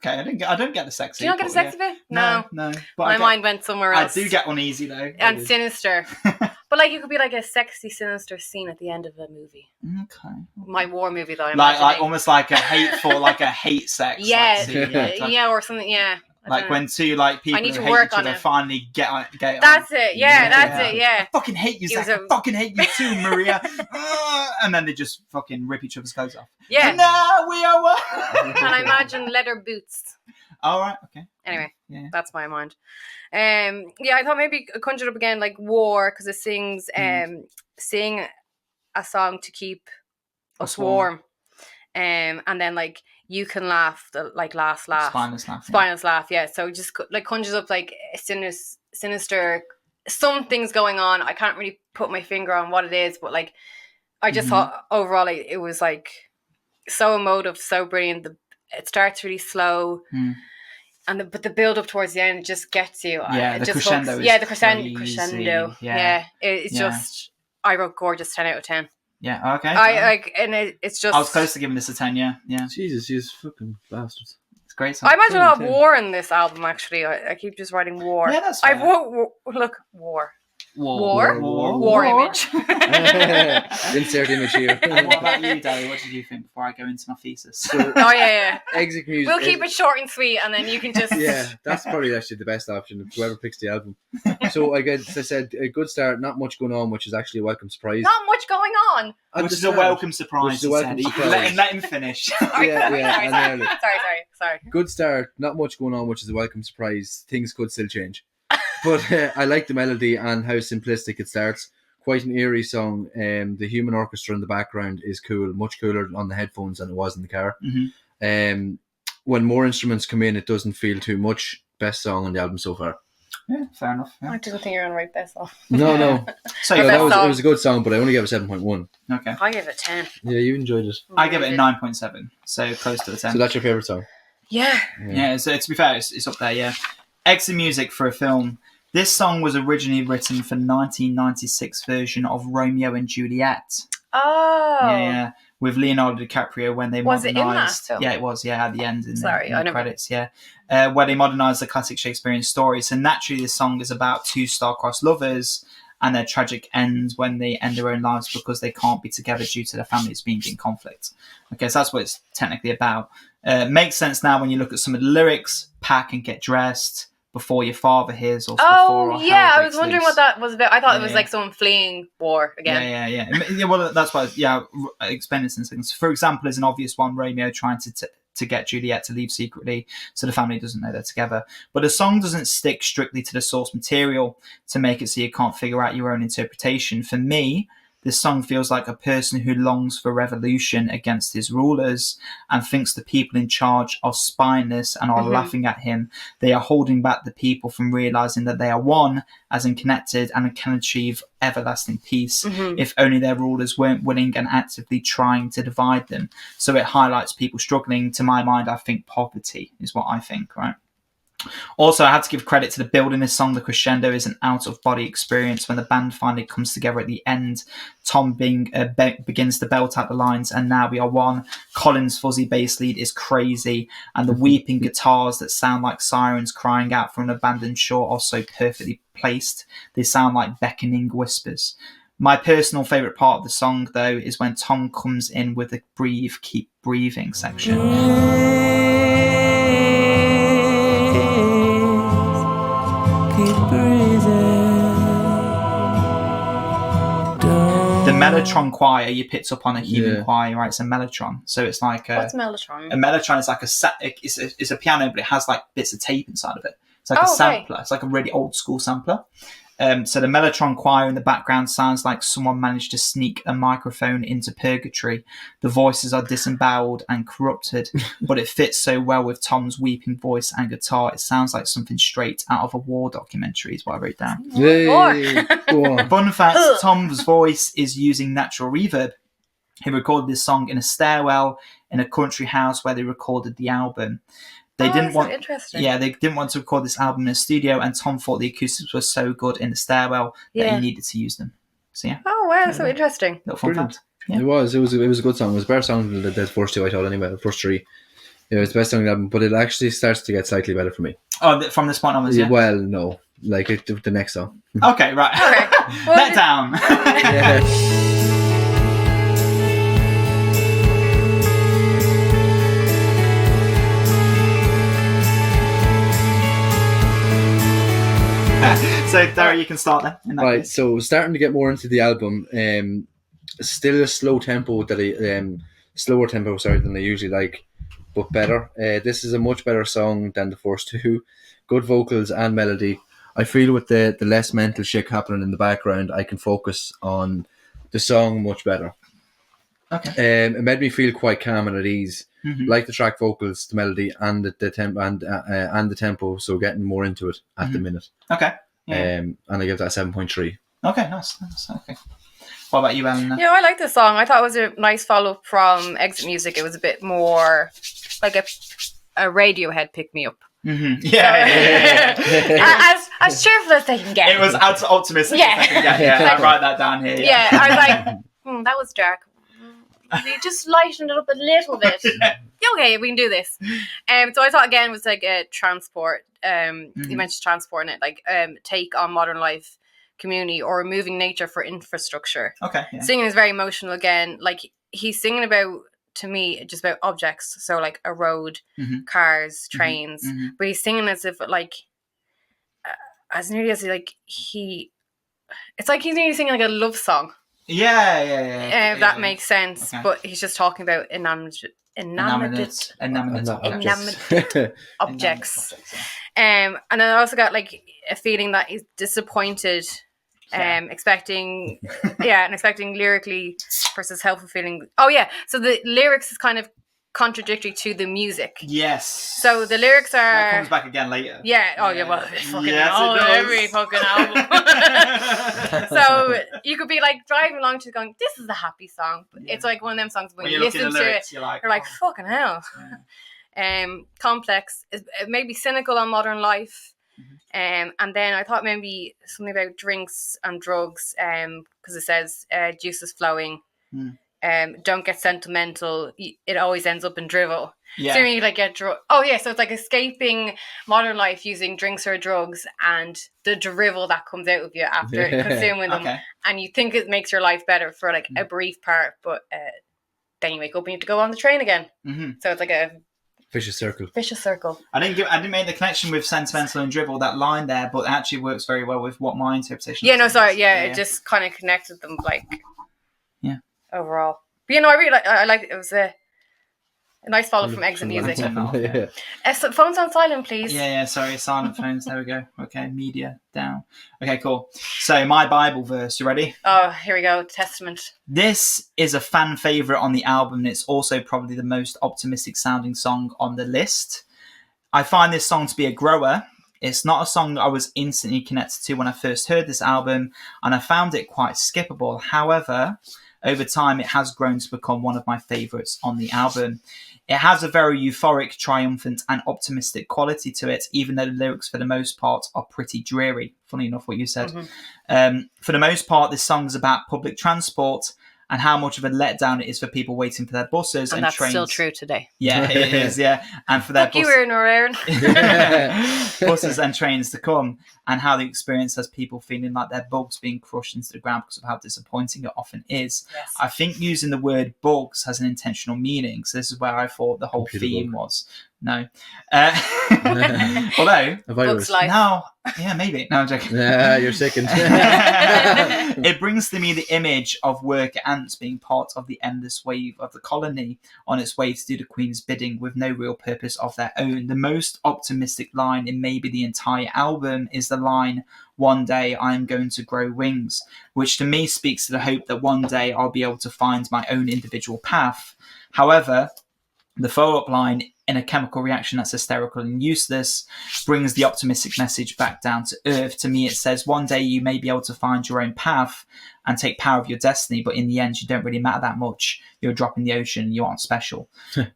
Okay, I don't get the sexy. Do you not get a but sexy yeah. bit? No. No. But My mind went somewhere I else. do get uneasy though. and sinister. But like it could be like a sexy, sinister scene at the end of a movie. Okay. My war movie though. I'm Like imagining. almost like a hateful, like a hate sex. Yeah, like, scene, like- yeah, or something. Yeah. I Like don't know. when two like people need who to hate work each on other it. finally get on. That's it. Yeah, that's it. Yeah. I fucking hate you, It was Zach. I a- fucking hate you too, Maria. And then they just fucking rip each other's clothes off. Yeah. No, we are one. And I imagine leather boots. All right. Okay. Anyway, Yeah. that's my mind. Yeah, I thought maybe I conjured up again like war because it sings sing a song to keep us warm. And then like you can laugh the like last laugh. Spineless laugh. yeah. Spineless laugh, yeah. So just like conjures up like a sinister something's going on. I can't really put my finger on what it is, but like I just thought overall it was like so emotive, so brilliant. It starts really slow. And but the build up towards the end just gets you. Yeah, It the just crescendo hooks. is Yeah, the crescendo. crazy. Yeah. Yeah. It's Yeah. just I wrote gorgeous 10 out of 10. Yeah. Okay. I like and it's just I was close to giving this a 10. Yeah. Yeah. Jesus, you fucking bastards. It's a great song. I imagine a lot of 10. war in this album actually. I keep just writing war. Yeah, that's I fair. wrote look war. War. War image. Insert image here. And what about you, Daddy? What did you think before I go into my thesis? So, Oh yeah. exit music. We'll keep it short and sweet, and then you can just Yeah, that's probably actually the best option. Whoever picks the album. So I said a good start, not much going on, which is actually a welcome surprise. not much going on. At Which the is a start. welcome surprise. Which is a he welcome said. surprise. Let him finish. Sorry, Yeah, yeah, sorry, and sorry, nearly. sorry. Good start, not much going on, which is a welcome surprise. Things could still change. But I like the melody and how simplistic it starts. Quite an eerie song. The human orchestra in the background is cool, much cooler on the headphones than it was in the car. When more instruments come in, it doesn't feel too much. Best song on the album so far. Yeah, fair enough. I Yeah. didn't think you were gonna write this off. No. So Yeah, you best It song. was a good song, but I only gave it 7.1. okay. I gave it 10. Yeah, you enjoyed it. I give it a 9.7, so close to the 10. So that's your favourite song? Yeah. Yeah, so to be fair, it's up there, yeah. Exit music for a film. This song was originally written for 1996 version of Romeo and Juliet. Oh. Yeah, with Leonardo DiCaprio when they Was it in that modernised. film? Yeah, it was. Yeah, at the end in Sorry, the, I in the never- credits. Yeah, where they modernised the classic Shakespearean story. So naturally, this song is about two star-crossed lovers and their tragic end when they end their own lives because they can't be together due to their families being in conflict. Okay, so that's what it's technically about. Makes sense now when you look at some of the lyrics. Pack and get dressed before your father hears us. before Oh our yeah, hell I was breaks wondering loose. what that was about. I thought it Yeah, was yeah. like someone fleeing war again. Yeah. Well, that's why. Yeah, explain this in seconds. For example, is an obvious one: Romeo trying to get Juliet to leave secretly, so the family doesn't know they're together. But the song doesn't stick strictly to the source material to make it so you can't figure out your own interpretation. For me, this song feels like a person who longs for revolution against his rulers and thinks the people in charge are spineless and are laughing at him. They are holding back the people from realizing that they are one, as in connected, and can achieve everlasting peace if only their rulers weren't willing and actively trying to divide them. So it highlights people struggling. To my mind, I think poverty is what I think, right? Also, I had to give credit to the build in this song. The crescendo is an out-of-body experience when the band finally comes together at the end. Tom begins to belt out the lines, and now we are one. Colin's fuzzy bass lead is crazy, and the weeping guitars that sound like sirens crying out from an abandoned shore are so perfectly placed. They sound like beckoning whispers. My personal favourite part of the song, though, is when Tom comes in with the breathe, keep breathing section. The mellotron choir, you picked up on a human choir, right? It's a mellotron. So it's like What's mellotron? a mellotron is like it's a piano, but it has like bits of tape inside of it. It's like a sampler. It's like a really old school sampler. So the mellotron choir in the background sounds like someone managed to sneak a microphone into purgatory. The voices are disemboweled and corrupted, but it fits so well with Tom's weeping voice and guitar. It sounds like something straight out of a war documentary is what I wrote down. Yay. Go on. Fun fact, Tom's voice is using natural reverb. He recorded this song in a stairwell in a country house where they recorded the album. They didn't want to record this album in a studio, and Tom thought the acoustics were so good in the stairwell that he needed to use them. So yeah. Oh wow, so interesting. Little fun fact. Yeah. It was a good song. It was a better song than the first two, I thought, anyway. The first three. It was the best song on the album, but it actually starts to get slightly better for me. Oh, from this point onwards, yeah? Well, no. Like the next song. Okay, right. Okay. Well, Let down. Yeah. So, Darry, you can start then. Right, so starting to get more into the album, still a slower tempo than I usually like, but better. This is a much better song than the first two. Good vocals and melody. I feel with the less mental shit happening in the background, I can focus on the song much better. Okay. It made me feel quite calm and at ease. Mm-hmm. Like the track vocals, the melody, and the tempo, and the tempo. So getting more into it at the minute. Okay. Yeah. And I give that a 7.3. Okay, nice. Okay. What about you, Ellen? Yeah, I like this song. I thought it was a nice follow-up from Exit Music. It was a bit more like a Radiohead pick-me-up. Mm-hmm. Yeah. As cheerful as they can get. It was optimistic. Yeah. I write that down here. Yeah, I was like, that was dark. You just lightened it up a little bit. Okay, we can do this. So I thought again it was like a transport. You mentioned transport in it, like take on modern life, community, or removing nature for infrastructure. Okay. Yeah. Singing is very emotional again. Like he's singing about, to me, just about objects. So like a road, cars, trains. But he's singing as if like, as nearly as like it's like he's nearly singing like a love song. Yeah. If that makes sense. Okay. But he's just talking about inanimate objects. And then I also got like a feeling that he's disappointed, expecting lyrically versus self-fulfilling. Oh yeah, so the lyrics is kind of contradictory to the music. Yes. So the lyrics are... That comes back again later. Yeah. Oh yeah. Well, every fucking album. So you could be like driving along to going, this is a happy song. But it's like one of them songs when you listen to it, you're like fucking hell. Yeah. Complex. It may be cynical on modern life. And then I thought maybe something about drinks and drugs. Because it says juices flowing. Don't get sentimental. It always ends up in drivel. Yeah. So you like get so it's like escaping modern life using drinks or drugs and the drivel that comes out of you after consuming them. Okay. And you think it makes your life better for like a brief part, but then you wake up and you have to go on the train again. So it's like a vicious circle. I didn't make the connection with sentimental and drivel, that line there, but it actually works very well with what my interpretation is. It just kind of connected them like overall. But I like it. It was a nice follow from Exit Music. So phones on silent, please. Yeah, sorry, silent phones. There we go. Okay, media down. Okay, cool. So my Bible verse, you ready? Oh, here we go. Testament. This is a fan favourite on the album, and it's also probably the most optimistic sounding song on the list. I find this song to be a grower. It's not a song that I was instantly connected to when I first heard this album, and I found it quite skippable. However, over time, it has grown to become one of my favourites on the album. It has a very euphoric, triumphant and optimistic quality to it, even though the lyrics for the most part are pretty dreary. Funny enough what you said. For the most part, this song is about public transport and how much of a letdown it is for people waiting for their buses and that's trains. Still true today. Yeah, it is, yeah. And for their buses and trains to come, and how the experience has people feeling like their bugs being crushed into the ground because of how disappointing it often is. Yes. I think using the word bugs has an intentional meaning. So this is where I thought the whole theme was. No. Although, A virus. Bug's life. now, yeah, maybe. No, I'm joking. Yeah, you're second. It brings to me the image of worker ants being part of the endless wave of the colony on its way to do the Queen's bidding with no real purpose of their own. The most optimistic line in maybe the entire album is the line, "One day I am going to grow wings," which to me speaks to the hope that one day I'll be able to find my own individual path. However, the follow-up line, "in a chemical reaction that's hysterical and useless," brings the optimistic message back down to earth. To me, it says one day you may be able to find your own path and take power of your destiny, but in the end, you don't really matter that much. You're a drop in the ocean. You aren't special.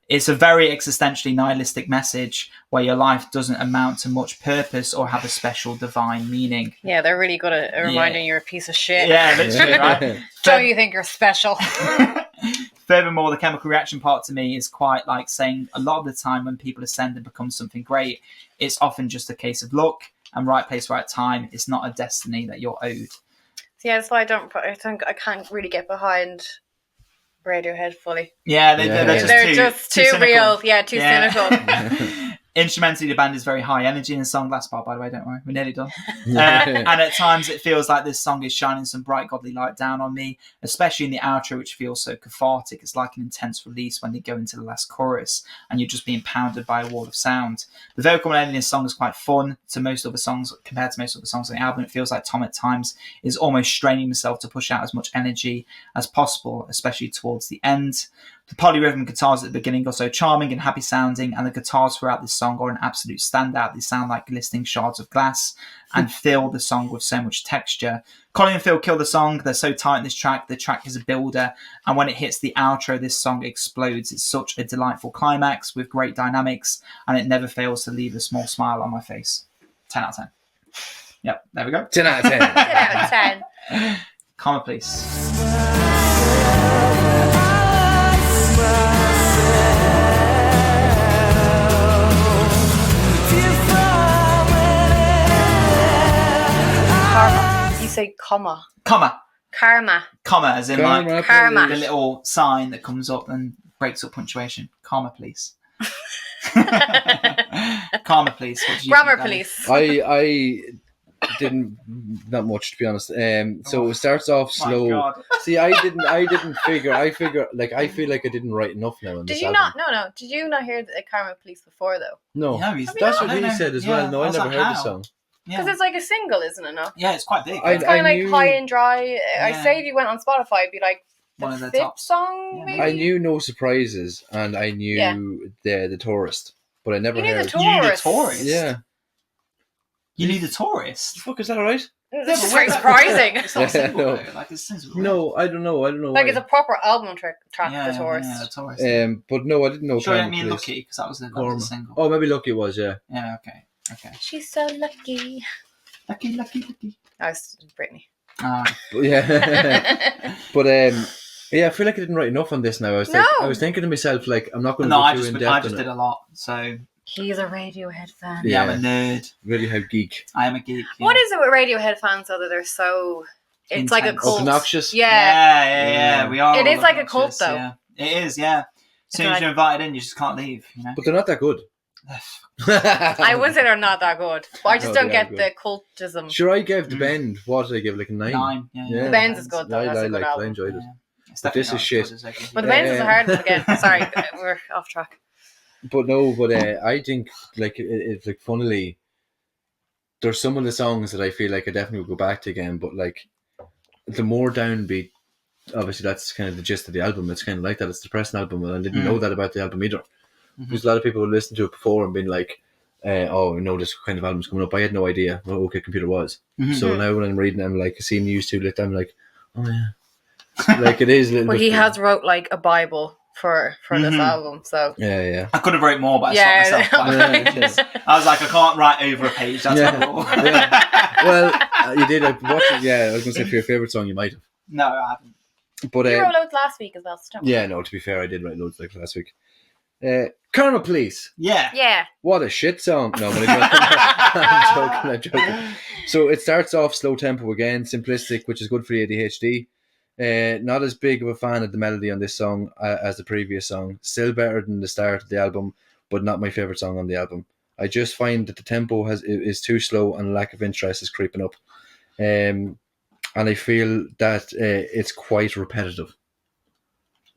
It's a very existentially nihilistic message where your life doesn't amount to much purpose or have a special divine meaning. Yeah, they're really good at reminding you're a piece of shit. Yeah, literally, right? Don't you think you're special? Furthermore, the chemical reaction part to me is quite like saying a lot of the time when people ascend and become something great, it's often just a case of luck and right place, right time. It's not a destiny that you're owed. Yeah, that's why I can't really get behind Radiohead fully. Yeah, Yeah. they're just too cynical. real. Yeah, too cynical. Instrumentally, the band is very high energy in the song. Last part, by the way, don't worry, we're nearly done. And at times, it feels like this song is shining some bright godly light down on me, especially in the outro, which feels so cathartic. It's like an intense release when they go into the last chorus, and you're just being pounded by a wall of sound. The vocal melody in this song is quite fun to most other songs. Compared to most other songs on the album, it feels like Tom at times is almost straining himself to push out as much energy as possible, especially towards the end. The polyrhythm guitars at the beginning are so charming and happy sounding, and the guitars throughout this song are an absolute standout. They sound like glistening shards of glass and fill the song with so much texture. Colin and Phil kill the song. They're so tight in this track. The track is a builder, and when it hits the outro, this song explodes. It's such a delightful climax with great dynamics, and it never fails to leave a small smile on my face. 10 out of 10. Yep, there we go. 10 out of 10. 10 out of 10. Karma, please. Karma. You say comma. Karma. As in like Karma. the little sign that comes up and breaks up punctuation. Karma, please. Karma, please. What did you Grammar think, Ali? police. I didn't, not much to be honest. So it starts off My slow. God. See, I didn't figure. I feel like I didn't write enough now. On Did this you album. not? No. Did you not hear the Karma Police before though? No, Yeah, that's what I don't he know. said as Yeah, well. No, I was never like, heard the how? song. Because Yeah. it's like a single, isn't it? No. Yeah, it's quite big. I- It's kind of like knew- high and dry. Yeah. I'd say if you went on Spotify, it'd be like the One of the fifth tops. song, Yeah. maybe. I knew No Surprises, and I knew Yeah. the Tourist, but I never You knew heard. the You knew the Tourist. Tourist? Yeah, You need a tourist. fuck, is that alright? This is very surprising. It's not simple, No. though. Like, it's sensible. No, I don't know. Like why. it's a proper album track, Yeah, The Tourist. Yeah, the tourist. But no, I didn't know. Sure, I Karma, didn't mean Police. Lucky, because that was Karma. the single. Oh, maybe Lucky was, yeah. Yeah, okay. She's so lucky. Lucky. I was Britney. But yeah. But yeah, I feel like I didn't write enough on this now. I was thinking to myself, like, I'm not going to No, go I too just in I depth just on did it. a lot, so He's a Radiohead fan. yeah, I'm Yeah. a nerd. Really how geek. I am a geek. Yeah. What is it with Radiohead fans though that they're so? It's like a Intense. cult. Obnoxious. Yeah. Yeah. We are. It all is like a cult, obnoxious, though. Yeah. It is, yeah. As soon as like- you're invited in, you just can't leave. You know. But they're not that good. I would say they're not that good, but I just No, don't they are get good. the cultism. Sure, I gave The Bend, what did I give, like a 9? 9. Yeah. The Benz is good though. I That's a good liked it, I album. enjoyed it. Yeah. It's But this definitely is not as shit. good as But the Benz is a hard one again. Sorry, we're off track. But no, I think, like, it's like, funnily, there's some of the songs that I feel like I definitely would go back to again, but like, the more downbeat, obviously that's kind of the gist of the album. It's kind of like that. It's a depressing album, and I didn't know that about the album either. Because a lot of people would listen to it before and been like, oh, no, this kind of album's coming up. I had no idea what OK Computer was. So now when I'm reading it, I'm like, seeing used to it, I'm like, oh yeah. Like, it is a little Well, bit. he has wrote like a Bible for this album, so Yeah. I could have wrote more, but I yeah. stopped myself. Yeah. I was like, I can't write over a page. That's Yeah. my rule. Yeah. Well, you did. I watched it. Yeah, I was going to say for your favourite song, you might have. No, I haven't. But you wrote loads last week as well. So don't yeah, no, to be fair, I did write loads like last week. Karma Police. Yeah. yeah. What a shit song. No, I'm joking. So it starts off slow tempo again, simplistic, which is good for the ADHD. Not as big of a fan of the melody on this song as the previous song. Still better than the start of the album, but not my favorite song on the album. I just find that the tempo is too slow and lack of interest is creeping up. And I feel that it's quite repetitive.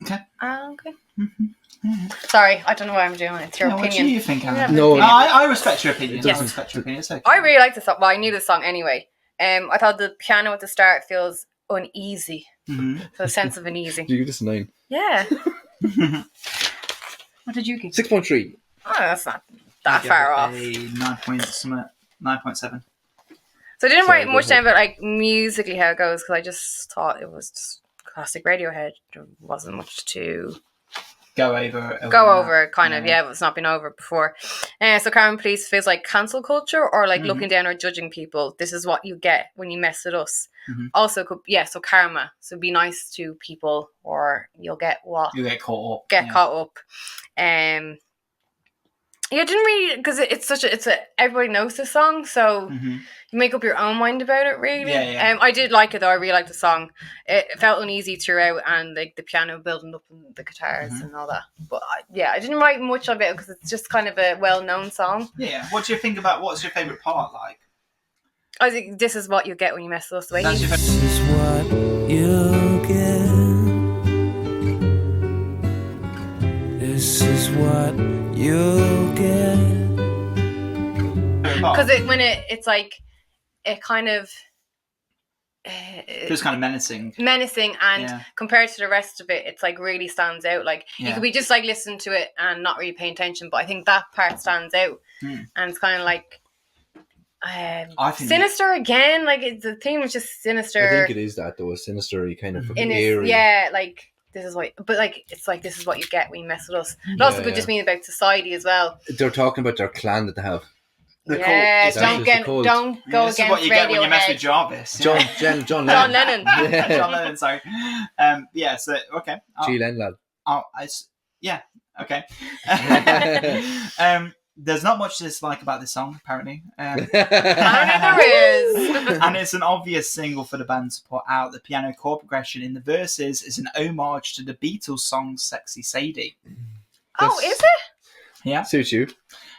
Okay. Okay. Sorry, I don't know what I'm doing. It's your opinion. What do you think, Alan? No, I respect your opinion. Yes. I respect your opinion. It's okay. I really like this song. Well, I knew this song anyway. I thought the piano at the start feels uneasy. So a sense of uneasy. You give this a 9. Yeah. What did you give? 6.3. Oh, that's not that far off. 9.7. So I didn't Sorry, write go much ahead. down about like musically how it goes because I just thought it was just classic Radiohead. There wasn't much to Go over. kind of. Yeah, it's not been over before. So Carmen Police feels like cancel culture or like looking down or judging people. This is what you get when you mess with us. Also, so karma. So be nice to people or you'll get what? You get caught up. Caught up. Yeah, I didn't really because it's everybody knows this song, so you make up your own mind about it. Really, I did like it though. I really liked the song. It felt uneasy throughout, and like the piano building up and the guitars and all that. But I didn't write much of it because it's just kind of a well-known song. Yeah. What do you think about? What's your favourite part like? I think this is what you get when you mess with us. The way That's your This is what you get. This is what you get. because it's like it kind of. It was kind of menacing. And compared to the rest of it, it's like really stands out. Like you could be just like listening to it and not really paying attention, but I think that part stands out, and it's kind of like I think sinister again. Like the theme was just sinister. I think it is that though, a sinister kind of in eerie. like this is what, but like it's like this is what you get when you mess with us. It also could just mean about society as well. They're talking about their clan that they have. Don't go This is what against you get when you mess with Radiohead. Jarvis. John Lennon. John Lennon. John Lennon, sorry. So, okay. G. Len lad. Okay. There's not much to dislike about this song, apparently. Apparently there is. And it's an obvious single for the band to put out. The piano chord progression in the verses is an homage to the Beatles song Sexy Sadie. Oh, is it? Yeah. Suits you.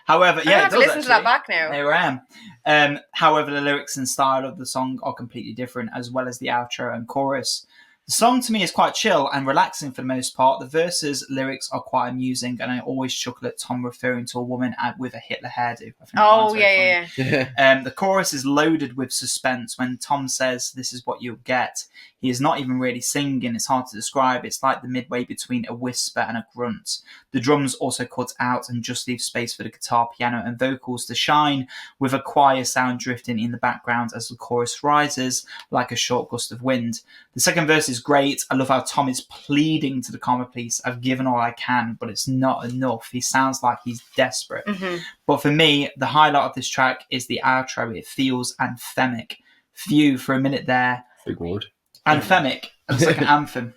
However, I have to listen to that back now. There I am. However, the lyrics and style of the song are completely different, as well as the outro and chorus. The song to me is quite chill and relaxing for the most part. The verses, lyrics are quite amusing, and I always chuckle at Tom referring to a woman with a Hitler hairdo. I think that line's very funny. The chorus is loaded with suspense. When Tom says, "This is what you'll get," he is not even really singing. It's hard to describe. It's like the midway between a whisper and a grunt. The drums also cut out and just leave space for the guitar, piano, and vocals to shine, with a choir sound drifting in the background as the chorus rises like a short gust of wind. The second verse is great. I love how Tom is pleading to the karma police. I've given all I can, but it's not enough. He sounds like he's desperate. But for me, the highlight of this track is the outro. It feels anthemic. Few for a minute there. Big word. Anthemic. It's like an anthem.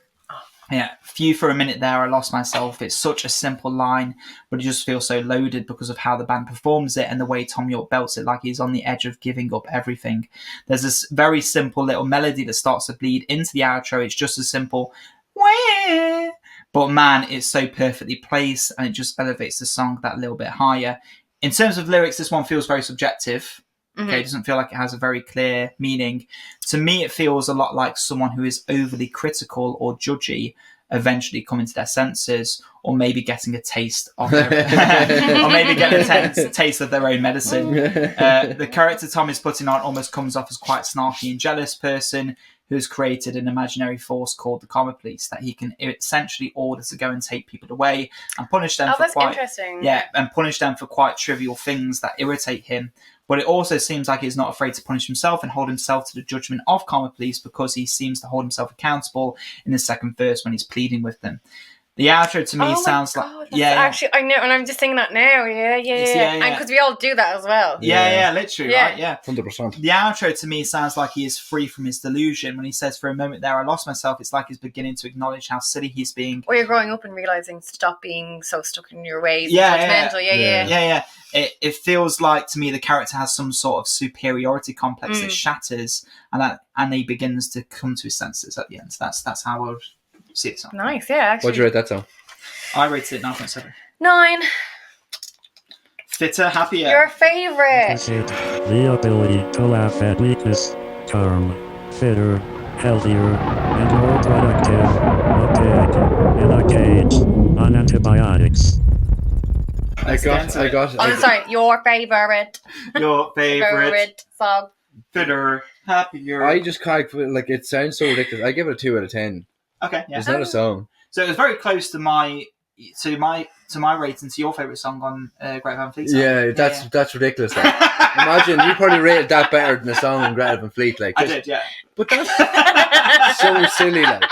Yeah, few for a minute there, I lost myself. It's such a simple line, but it just feels so loaded because of how the band performs it and the way Tom York belts it like he's on the edge of giving up everything. There's this very simple little melody that starts to bleed into the outro. It's just a simple, wah, but man, it's so perfectly placed and it just elevates the song that little bit higher. In terms of lyrics, this one feels very subjective. Okay, it doesn't feel like it has a very clear meaning. To me, it feels a lot like someone who is overly critical or judgy eventually coming to their senses, or maybe getting a taste of their, or maybe getting a taste of their own medicine. The character Tom is putting on almost comes off as quite snarky and jealous person who's created an imaginary force called the karma police that he can essentially order to go and take people away and punish them interesting. And punish them for quite trivial things that irritate him. But it also seems like he's not afraid to punish himself and hold himself to the judgment of karma police because he seems to hold himself accountable in the second verse when he's pleading with them. The outro to me sounds like... Actually, I know, and I'm just saying that now. Yeah. And because we all do that as well. Yeah, literally, right? Yeah. 100%. The outro to me sounds like he is free from his delusion. When he says, for a moment there, I lost myself, it's like he's beginning to acknowledge how silly he's being. Or you're growing up and realising, stop being so stuck in your ways. Yeah. It feels like, to me, the character has some sort of superiority complex that shatters and he begins to come to his senses at the end. So that's how I would see it. Nice, yeah. Actually. What'd you rate that song? I rated it 9.7. 9. Fitter, happier. Your favourite. Is it the ability to laugh at weakness, calm, fitter, healthier, and more productive, a pig in a cage on antibiotics? I got. I'm sorry, your favourite. Your favourite. Song. Fitter, happier. I just can't, like, it sounds so ridiculous. I give it a 2 out of 10. Okay, yeah. It's not a song. So it was very close to my rating to your favourite song on Great Van Fleet. Yeah, that's ridiculous. Like. Imagine you probably rated that better than the song on Greta Van Fleet. Like, I did, yeah. But that's so silly. Like,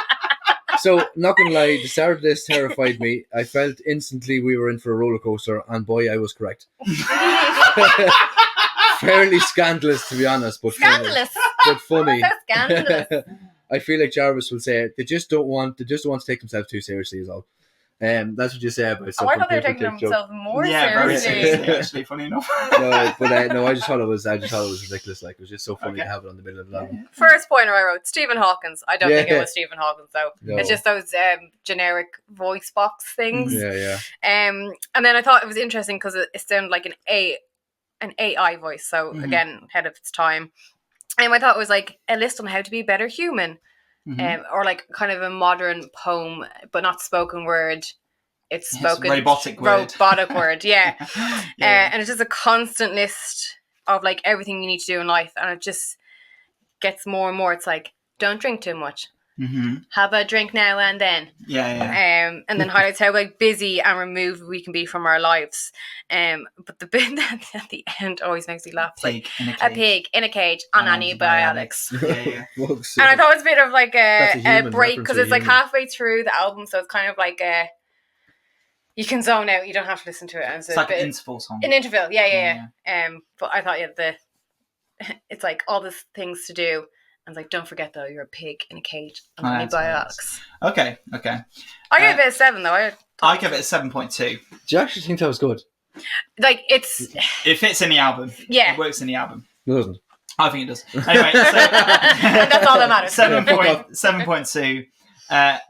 so not gonna lie, the start of this terrified me. I felt instantly we were in for a roller coaster, and boy, I was correct. Fairly scandalous, to be honest, but Scandalous. funny. So scandalous. I feel like Jarvis will say it. They just don't want to take themselves too seriously, is all. That's what you say about Oh, stuff. I thought they were people taking take jokes. themselves more Very seriously. seriously, actually, funny enough. No, I just thought it was ridiculous. Like, it was just so funny to have it on the middle of the album. First pointer I wrote, Stephen Hawkins. I don't think it Yeah. was Stephen Hawkins though. No. It's just those generic voice box things. Yeah. And then I thought it was interesting because it sounded like an AI voice. So again, ahead of its time. And I thought it was like a list on how to be a better human, or like kind of a modern poem, but not spoken word. It's spoken robotic word. Yeah. Yeah. And it's just a constant list of like everything you need to do in life, and it just gets more and more. It's like, don't drink too much. Have a drink now and then. Yeah. And then highlights how like busy and removed we can be from our lives. But the bit at the end always makes me laugh. It's like a pig in a cage on antibiotics. Yeah. And I thought it was a bit of like That's a a human break, reference because to a it's like human. halfway through the album, so it's kind of like you can zone out. You don't have to listen to it. And It's like an interval song. an interval. Yeah. But I thought it's like all these things to do. And it's like, don't forget though, you're a pig in a cage on antibiotics. Okay. I gave it a 7 though. I give it a 7.2. Do you actually think that was good? Like it's It fits in the album. Yeah. It works in the album. No, it doesn't. I think it does. Anyway, so that's all that matters. 7.2.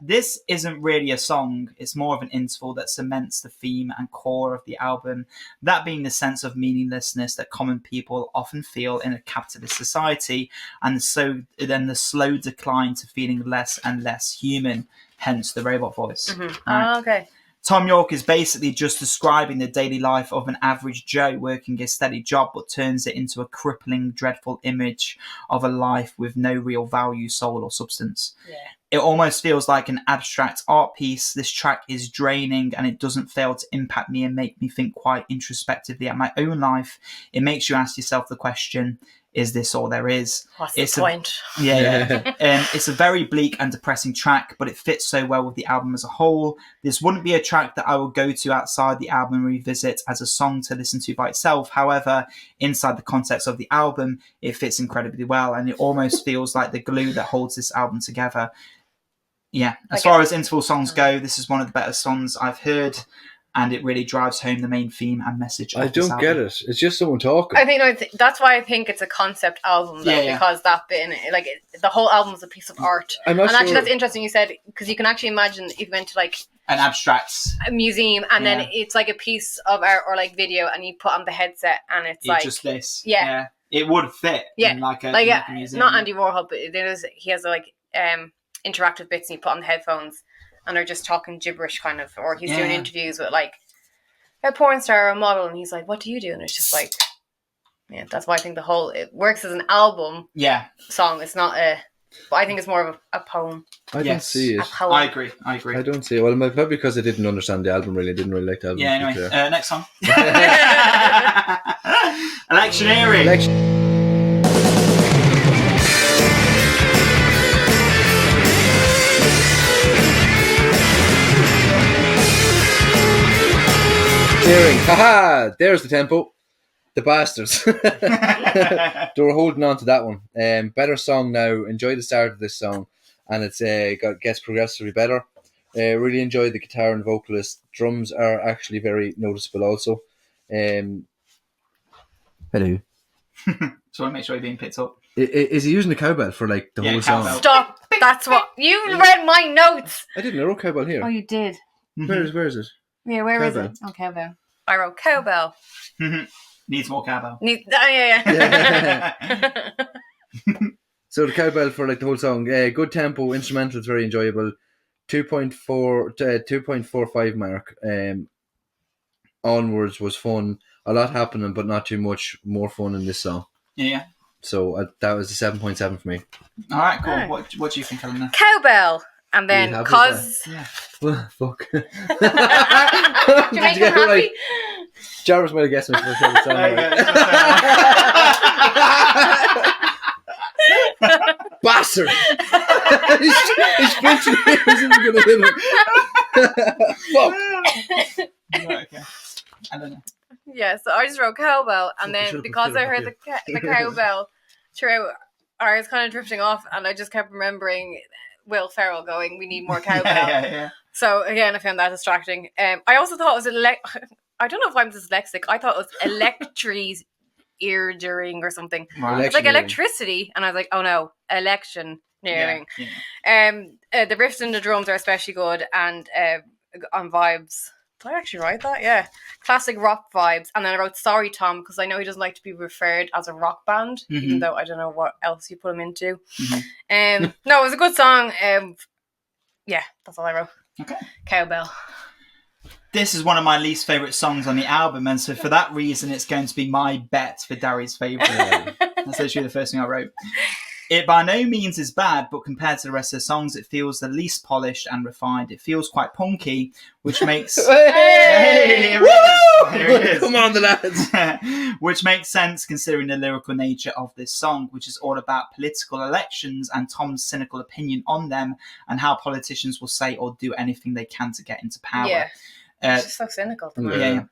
This isn't really a song. It's more of an interval that cements the theme and core of the album, that being the sense of meaninglessness that common people often feel in a capitalist society, and so then the slow decline to feeling less and less human, hence the robot voice. Oh, okay. Tom York is basically just describing the daily life of an average Joe working a steady job, but turns it into a crippling, dreadful image of a life with no real value, soul, or substance. Yeah. It almost feels like an abstract art piece. This track is draining, and it doesn't fail to impact me and make me think quite introspectively at my own life. It makes you ask yourself the question, is this all there is? What's the point? Yeah. It's a very bleak and depressing track, but it fits so well with the album as a whole. This wouldn't be a track that I would go to outside the album and revisit as a song to listen to by itself. However, inside the context of the album, it fits incredibly well, and it almost feels like the glue that holds this album together. Yeah, as far as interval songs go, this is one of the better songs I've heard, and it really drives home the main theme and message of I this don't get album. it. It's just someone talking. I think that's why I think it's a concept album, though, because that bit in it, like the whole album is a piece of art. I'm not and actually, sure. that's interesting you said, because you can actually imagine if you went to like An abstract. a museum and then it's like a piece of art or like video, and you put on the headset and it's like Just this. Yeah. It would fit in like a museum. not Andy Warhol, but he has like interactive bits and you put on the headphones and they're just talking gibberish kind of, or he's doing interviews with like a porn star or a model, and he's like, what do you do? And it's just like, that's why I think it works as an album song. It's not but I think it's more of a poem. I don't see it. I agree. I don't see it. Well, probably because I didn't understand the album really. I didn't really like the album. Yeah, anyway. Next song. Electioneering. Haha! There's the tempo. The bastards. They were holding on to that one. Better song now. Enjoy the start of this song, and it's gets progressively better. Really enjoy the guitar and vocalist. Drums are actually very noticeable also. Hello. Just want to make sure you're being picked up. Is he using the cowbell for like the whole song? cowbell. Stop. That's what you read my notes. I didn't know cowbell here. Oh, you did. Where is it? Yeah, where is Cowbell. it? Okay, well. I wrote cowbell. Needs more cowbell. Yeah. So the cowbell for like the whole song, good tempo, instrumental is very enjoyable. 2.45 mark. Onwards was fun. A lot happening, but not too much. More fun in this song. Yeah. So that was a 7.7 for me. All right, cool. Alright. What do you think, Helena? Cowbell. And You then, happy with cause... Yeah. Fuck. Do you make him happy? Jarvis might have guessed my favorite song. Bastard! He's flinching here. He's even going to hit him. Fuck. Right, okay. I don't know. Yeah, so I just wrote cowbell, and Fuck, then should've because put I it heard up the cowbell throughout, I was kind of drifting off, and I just kept remembering Will Ferrell going, "We need more cowbell." Yeah. So again, I found that distracting. I also thought it was I don't know if I'm dyslexic. I thought it was electries ear-during or something. Right. It's like Electioneering. electricity, and I was like, "Oh no, election nearing." Yeah. The riffs and the drums are especially good, and on vibes. Did I actually write that? Yeah. Classic rock vibes. And then I wrote Sorry Tom, because I know he doesn't like to be referred as a rock band, even though I don't know what else you put him into. No, it was a good song. Yeah, that's all I wrote. Okay. Cowbell. This is one of my least favourite songs on the album, and so for that reason, it's going to be my bet for Darry's favourite. That's literally the first thing I wrote. It by no means is bad, but compared to the rest of the songs, it feels the least polished and refined. It feels quite punky, which makes... Hey! Here it is. Come on, the lads. Which makes sense considering the lyrical nature of this song, which is all about political elections and Tom's cynical opinion on them and how politicians will say or do anything they can to get into power. Yeah. It's Uh, just so cynical. yeah.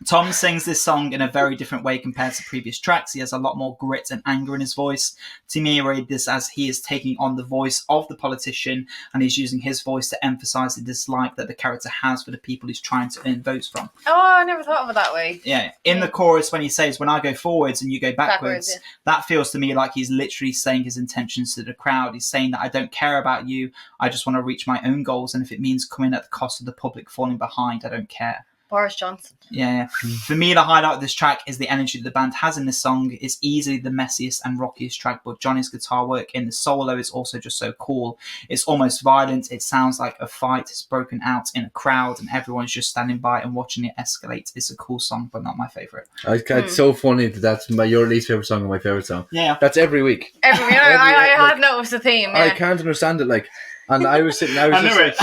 Tom sings this song in a very different way compared to previous tracks. He has a lot more grit and anger in his voice. To me, I read this as he is taking on the voice of the politician and he's using his voice to emphasise the dislike that the character has for the people he's trying to earn votes from. Oh, I never thought of it that way. Yeah. In the chorus, when he says, "When I go forwards and you go backwards," Yeah. that feels to me like he's literally saying his intentions to the crowd. He's saying that I don't care about you. I just want to reach my own goals. And if it means coming at the cost of the public falling behind, I don't care. Boris Johnson. Yeah. For me, the highlight of this track is the energy that the band has in this song. It's easily the messiest and rockiest track, but Johnny's guitar work in the solo is also just so cool. It's almost violent. It sounds like a fight has broken out in a crowd and everyone's just standing by and watching it escalate. It's a cool song, but not my favourite. It's so funny that that's your least favourite song and my favourite song. Yeah. That's every week. I have like, noticed the theme. Yeah. I can't understand it. Like, and I was sitting. I was I knew just, it.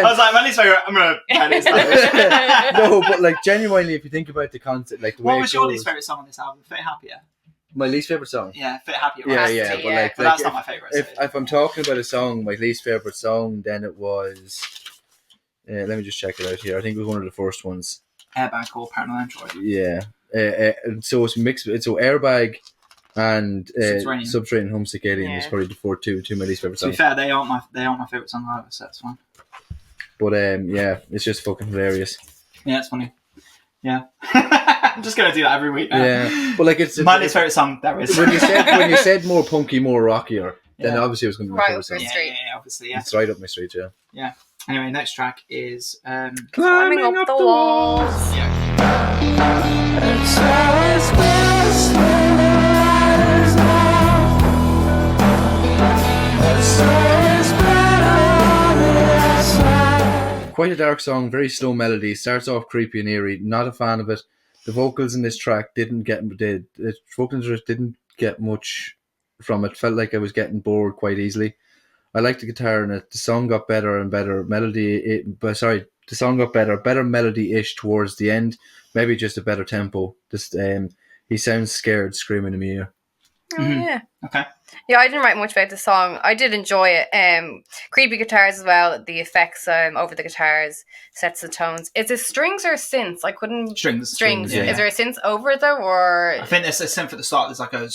I was like, my least favourite, I'm going to pen it. No, but like genuinely, if you think about the concept, like the way What it was your goes- least favourite song on this album? Fit Happier? My least favourite song. Yeah, Fit Happier. Yeah, Right? yeah, to, but yeah. like, But that's if, not my favourite. if I'm talking about a song, my least favourite song, then it was. Let me just check it out here. I think it was one of the first ones. Airbag or Paranoid Android. Yeah. So it's mixed. So Airbag and Subterranean Homesick Alien is Yeah. probably the two of my least favourite To be songs. fair, they aren't my favourite song either, so that's fine. But yeah, it's just fucking hilarious. Yeah, it's funny. Yeah. I'm just going to do that every week now. Yeah, but like it's My least favourite song, there is. when you said more punky, more rockier, then Yeah. obviously it was going to be my Right, favourite song. okay. Yeah, obviously, yeah. It's right up my street, yeah. Anyway, next track is... Climbing up the walls. Quite a dark song, very slow melody. Starts off creepy and eerie. Not a fan of it. The vocals in this track didn't get much from it. Felt like I was getting bored quite easily. I liked the guitar in it. The song got better and better melody. The song got better melody-ish towards the end. Maybe just a better tempo. Just he sounds scared, screaming in my ear. Oh, yeah. Okay. Yeah, I didn't write much about the song. I did enjoy it. Creepy guitars as well. The effects over the guitars sets the tones. Is it strings or synths? I couldn't... Strings. Strings. Yeah. Is there a synth over it though, or... I think there's a synth at the start. There's like a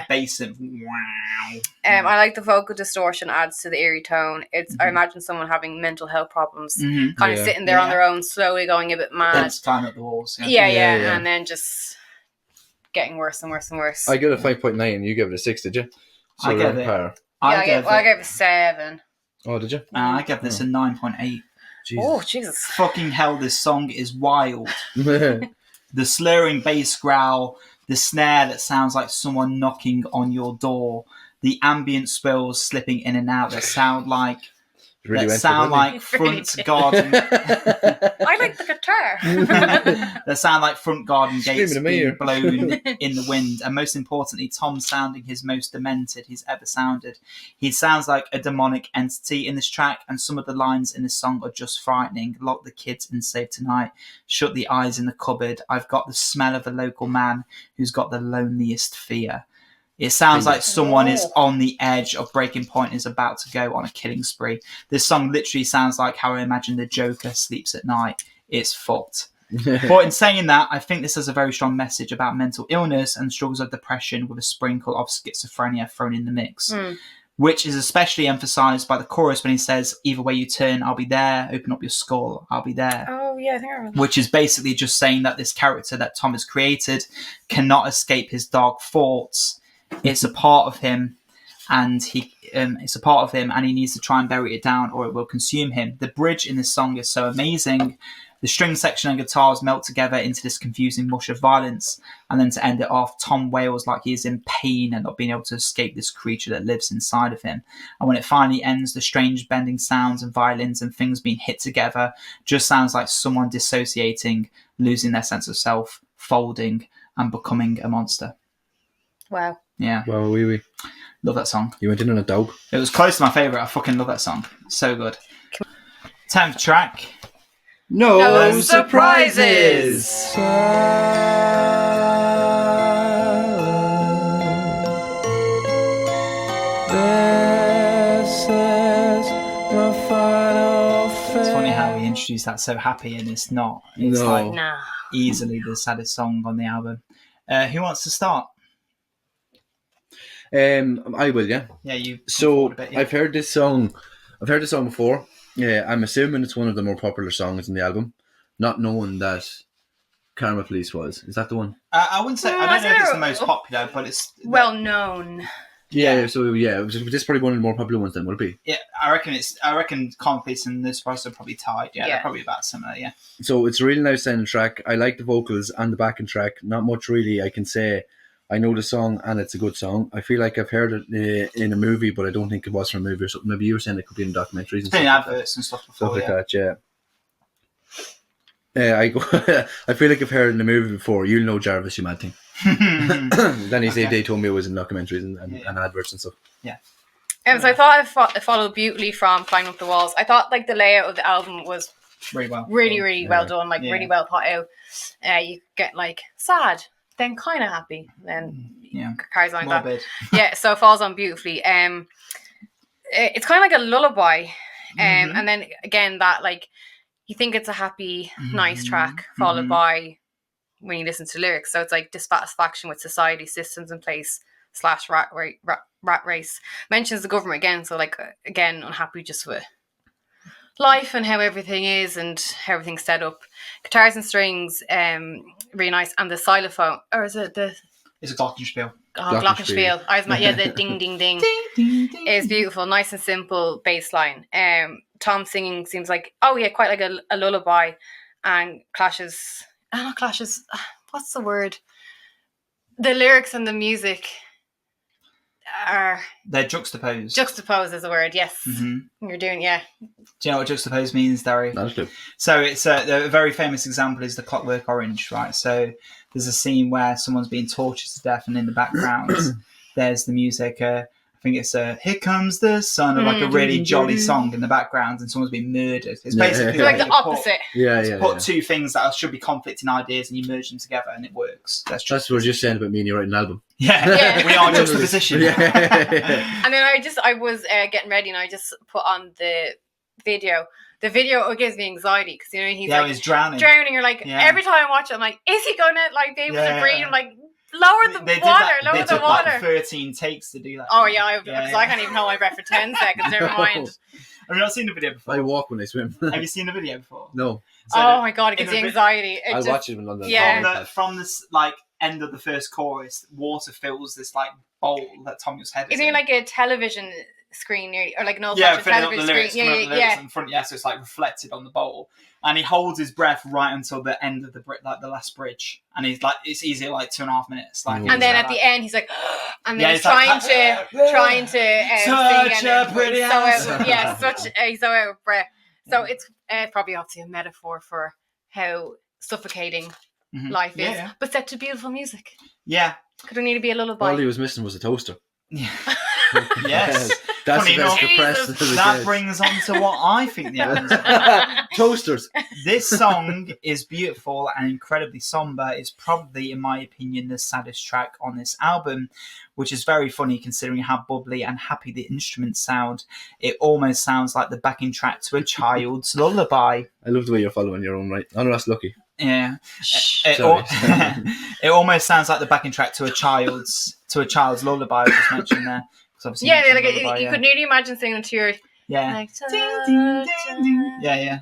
bass synth. Wow. I like the vocal distortion adds to the eerie tone. It's I imagine someone having mental health problems, kind of Yeah. sitting there on their own, slowly going a bit Then mad. it's climbing up the walls. Yeah, Yeah. and then just getting worse and worse and worse. I gave it a 5.9. You gave it a 6, did you? So I gave we're it- on par. I gave it 7. Oh, did you? I gave this a 9.8. Jesus. Oh, Jesus. Fucking hell, this song is wild. The slurring bass growl, the snare that sounds like someone knocking on your door, the ambient swirls slipping in and out that sound like Really that sound like front garden. I like the guitar. That sound like front garden gates Screaming at me being here. blown in the wind, and most importantly, Tom sounding his most demented he's ever sounded. He sounds like a demonic entity in this track, and some of the lines in this song are just frightening. Lock the kids in safe tonight. Shut the eyes in the cupboard. I've got the smell of a local man who's got the loneliest fear. It sounds like someone is on the edge of breaking point and is about to go on a killing spree. This song literally sounds like how I imagine the Joker sleeps at night. It's fucked. But in saying that, I think this has a very strong message about mental illness and struggles of depression with a sprinkle of schizophrenia thrown in the mix, which is especially emphasised by the chorus when he says, either way you turn, I'll be there. Open up your skull, I'll be there. Oh, yeah, I think I remember. Which is basically just saying that this character that Tom has created cannot escape his dark thoughts. It's a part of him, and he needs to try and bury it down, or it will consume him. The bridge in this song is so amazing. The string section and guitars melt together into this confusing mush of violence, and then to end it off, Tom wails like he is in pain and not being able to escape this creature that lives inside of him. And when it finally ends, the strange bending sounds and violins and things being hit together just sounds like someone dissociating, losing their sense of self, folding, and becoming a monster. Wow. Yeah. Well, we. Love that song. You went in on a dog. It was close to my favourite. I fucking love that song. So good. 10th track. No surprises. It's funny how we introduced that so happy and it's not. It's No. like Nah. easily the saddest song on the album. Who wants to start? I will, yeah. Yeah, you. So a bit, yeah. I've heard this song before. Yeah, I'm assuming it's one of the more popular songs in the album, not knowing that Karma Police was. Is that the one? I wouldn't say. I don't know if it's the most popular, but it's Well known. Yeah. So yeah, this is probably one of the more popular ones. Then would it be? Yeah, I reckon Karma Police and The Surprise are probably tied. Yeah, they're probably about similar. Yeah. So it's a really nice sounding track. I like the vocals and the backing track. Not much really I can say. I know the song and it's a good song. I feel like I've heard it in a movie, but I don't think it was from a movie or something. Maybe you were saying it could be in documentaries and It's been in stuff. adverts and stuff before. Stuff like that, yeah. I feel like I've heard it in a movie before. You'll know Jarvis, you mad thing. Then he said they told me it was in documentaries and adverts and stuff. Yeah. So I thought it followed beautifully from Climbing Up the Walls. I thought like the layout of the album was Really well. really well done, like really well thought out. You get like sad, then kind of happy, then carries on like that. Yeah, so it falls on beautifully. It's kind of like a lullaby, and then again that like you think it's a happy, nice track, followed by when you listen to lyrics. So it's like dissatisfaction with society, systems in place / rat race. Mentions the government again, so like again unhappy just with life and how everything is and how everything's set up. Guitars and strings, really nice, and the xylophone, or is it the? It's a glockenspiel. Oh, glockenspiel. I was the ding ding ding. It's beautiful, nice and simple bass line. Tom singing seems like quite like a lullaby, and clashes. Not clashes. What's the word? The lyrics and the music are They're juxtaposed. Juxtaposed is the word. Yes, you're doing. Yeah. Do you know what juxtapose means, Darry? That's good. So it's a very famous example is the Clockwork Orange, right? So there's a scene where someone's being tortured to death, and in the background there's the music. I think it's "Here Comes the Sun," or like a really jolly song in the background, and someone's being murdered. It's basically like the opposite. Put two things that should be conflicting ideas, and you merge them together, and it works. That's what we're just saying about me and you writing an album. Yeah. We are juxtaposition. And then I was getting ready, and I just put on the video. The video gives me anxiety because he's he's drowning. You're like every time I watch it, I'm like, is he gonna like be able to breathe? I'm like, lower the water. They took like 13 takes to do that. Oh yeah, I can't even hold my breath for 10 seconds. Never mind. Have you not seen the video before? I walk when I swim. Have you seen the video before? No. So my god, it gives me anxiety. I'll watch it in London. Yeah. From this like end of the first chorus, water fills this like bowl that Tommy's head is in. Like a television screen near, or like an old Yeah, fashioned filling up the television lyrics, screen. coming up the lyrics in front. Yeah, so it's like reflected on the bowl, and he holds his breath right until the end of the like the last bridge, and he's like, it's easy, like 2.5 minutes, like. And then at the end, he's like, and then Yeah, he's he's like, trying to such sing, a pretty he's so house. he's so out of breath. So it's probably obviously a metaphor for how suffocating life is, Yeah. but set to beautiful music. Yeah. Could there need to be a lullaby? All he was missing was a toaster. Yeah. Yes. That's Funny the best enough, depressed as a that kid. brings on to what I think the album's about. Toasters. This song is beautiful and incredibly somber. It's probably, in my opinion, the saddest track on this album, which is very funny considering how bubbly and happy the instruments sound. It almost sounds like the backing track to a child's lullaby. I love the way you're following your own right. Oh, no, that's lucky. Yeah, Sorry. it almost sounds like the backing track to a child's lullaby. I just mentioned there. Yeah, like you could nearly imagine singing to your like, ding, ding, ding, ding. Yeah.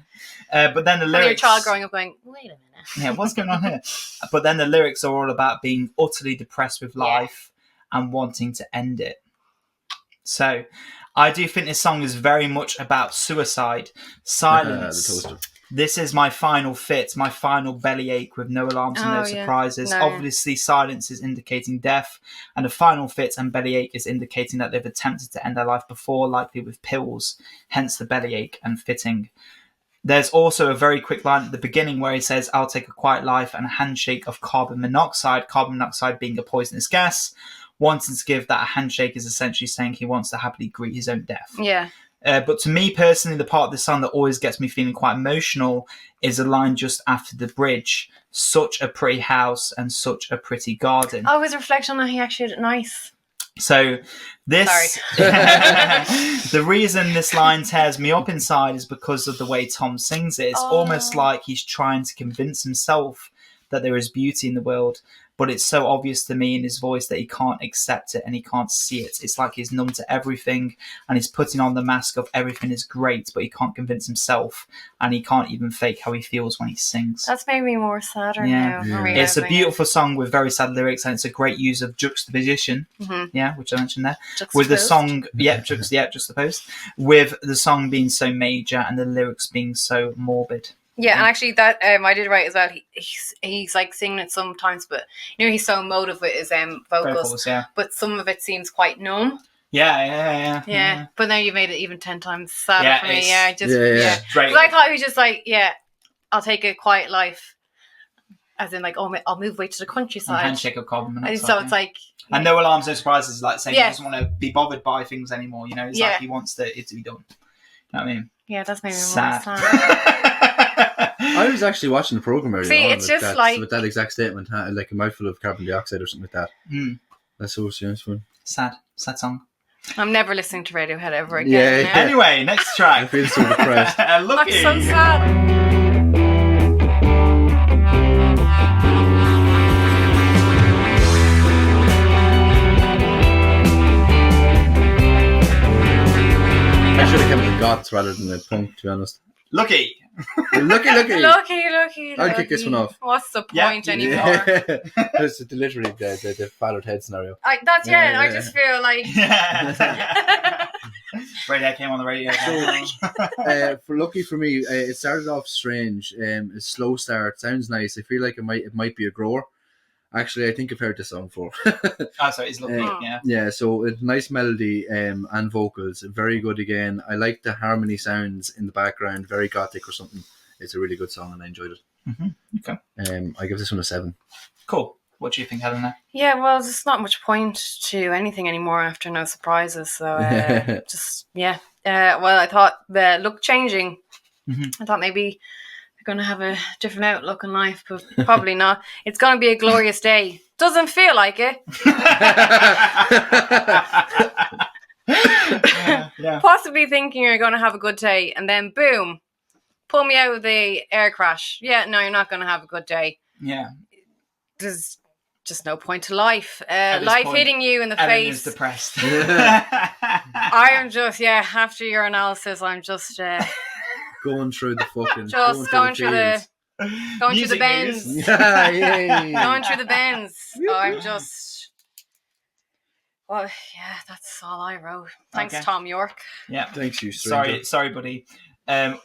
But then the lyrics. your child growing up going, wait a minute. Yeah, what's going on here? But then the lyrics are all about being utterly depressed with life and wanting to end it. So, I do think this song is very much about suicide, silence. The toaster. This is my final fit, my final bellyache with no alarms and no surprises. No. Obviously, silence is indicating death, and a final fit and bellyache is indicating that they've attempted to end their life before, likely with pills, hence the bellyache and fitting. There's also a very quick line at the beginning where he says, I'll take a quiet life and a handshake of carbon monoxide being a poisonous gas. Wanting to give that a handshake is essentially saying he wants to happily greet his own death. Yeah. But to me personally, the part of the song that always gets me feeling quite emotional is a line just after the bridge. Such a pretty house and such a pretty garden. Oh, his reflection on how he actually did it nice. So this, the reason this line tears me up inside is because of the way Tom sings it. It's almost like he's trying to convince himself that there is beauty in the world. But it's so obvious to me in his voice that he can't accept it and he can't see it. It's like he's numb to everything and he's putting on the mask of everything is great, but he can't convince himself and he can't even fake how he feels when he sings. That's made me more sadder Yeah. now. Yeah. It's a beautiful song with very sad lyrics and it's a great use of juxtaposition, which I mentioned there. With the song, juxtaposed, with the song being so major and the lyrics being so morbid. Yeah, and actually that I did write as well. He's like singing it sometimes, but you know he's so emotive with his vocals, but some of it seems quite numb. Yeah. But now you made it even 10 times sadder for me. Yeah, Right. Because I thought he was just like, I'll take a quiet life, as in like, I'll move away to the countryside. Handshake of carbon monoxide. And so it's like, and no alarms, no surprises. Like saying he doesn't want to be bothered by things anymore. You know, it's like he wants it to be done. You know what I mean? Yeah, that's maybe more sad. I was actually watching the program earlier. See, on it's with just that, like with that exact statement, like a mouthful of carbon dioxide or something like that. That's so fun. Sad song. I'm never listening to Radiohead ever again. Yeah. Anyway, next track. I feel so depressed. Lucky. I'm so sad. I should have kept the goths rather than the punk, to be honest. Lucky. Lucky. Lucky. kick this one off. What's the point anymore? It's literally the fathered head scenario. I just feel like Radiohead came on the radio. For Lucky for me, it started off strange. A slow start, sounds nice. I feel like it might be a grower. Actually, I think I've heard this song before. So it's Lucky. Yeah. So it's nice melody and vocals, very good again. I like the harmony sounds in the background, very gothic or something. It's a really good song and I enjoyed it. Okay. I give this one a 7. Cool. What do you think, Helena? Yeah, well, there's not much point to anything anymore after No Surprises. So well, I thought the look changing. I thought maybe they're going to have a different outlook in life, but probably not. It's going to be a glorious day. Doesn't feel like it. Possibly thinking you're going to have a good day, and then boom, pull me out of the air crash. Yeah, no, you're not going to have a good day. Yeah. There's just no point to life. Life point, hitting you in the Ellen face. is depressed. I am just, after your analysis, I'm just going through the fucking going through the bends. Yeah. Going through the bends. I'm just Well, yeah, that's all I wrote. Thanks, Okay. Tom York. Yeah. Thanks, you stranger. Sorry, buddy.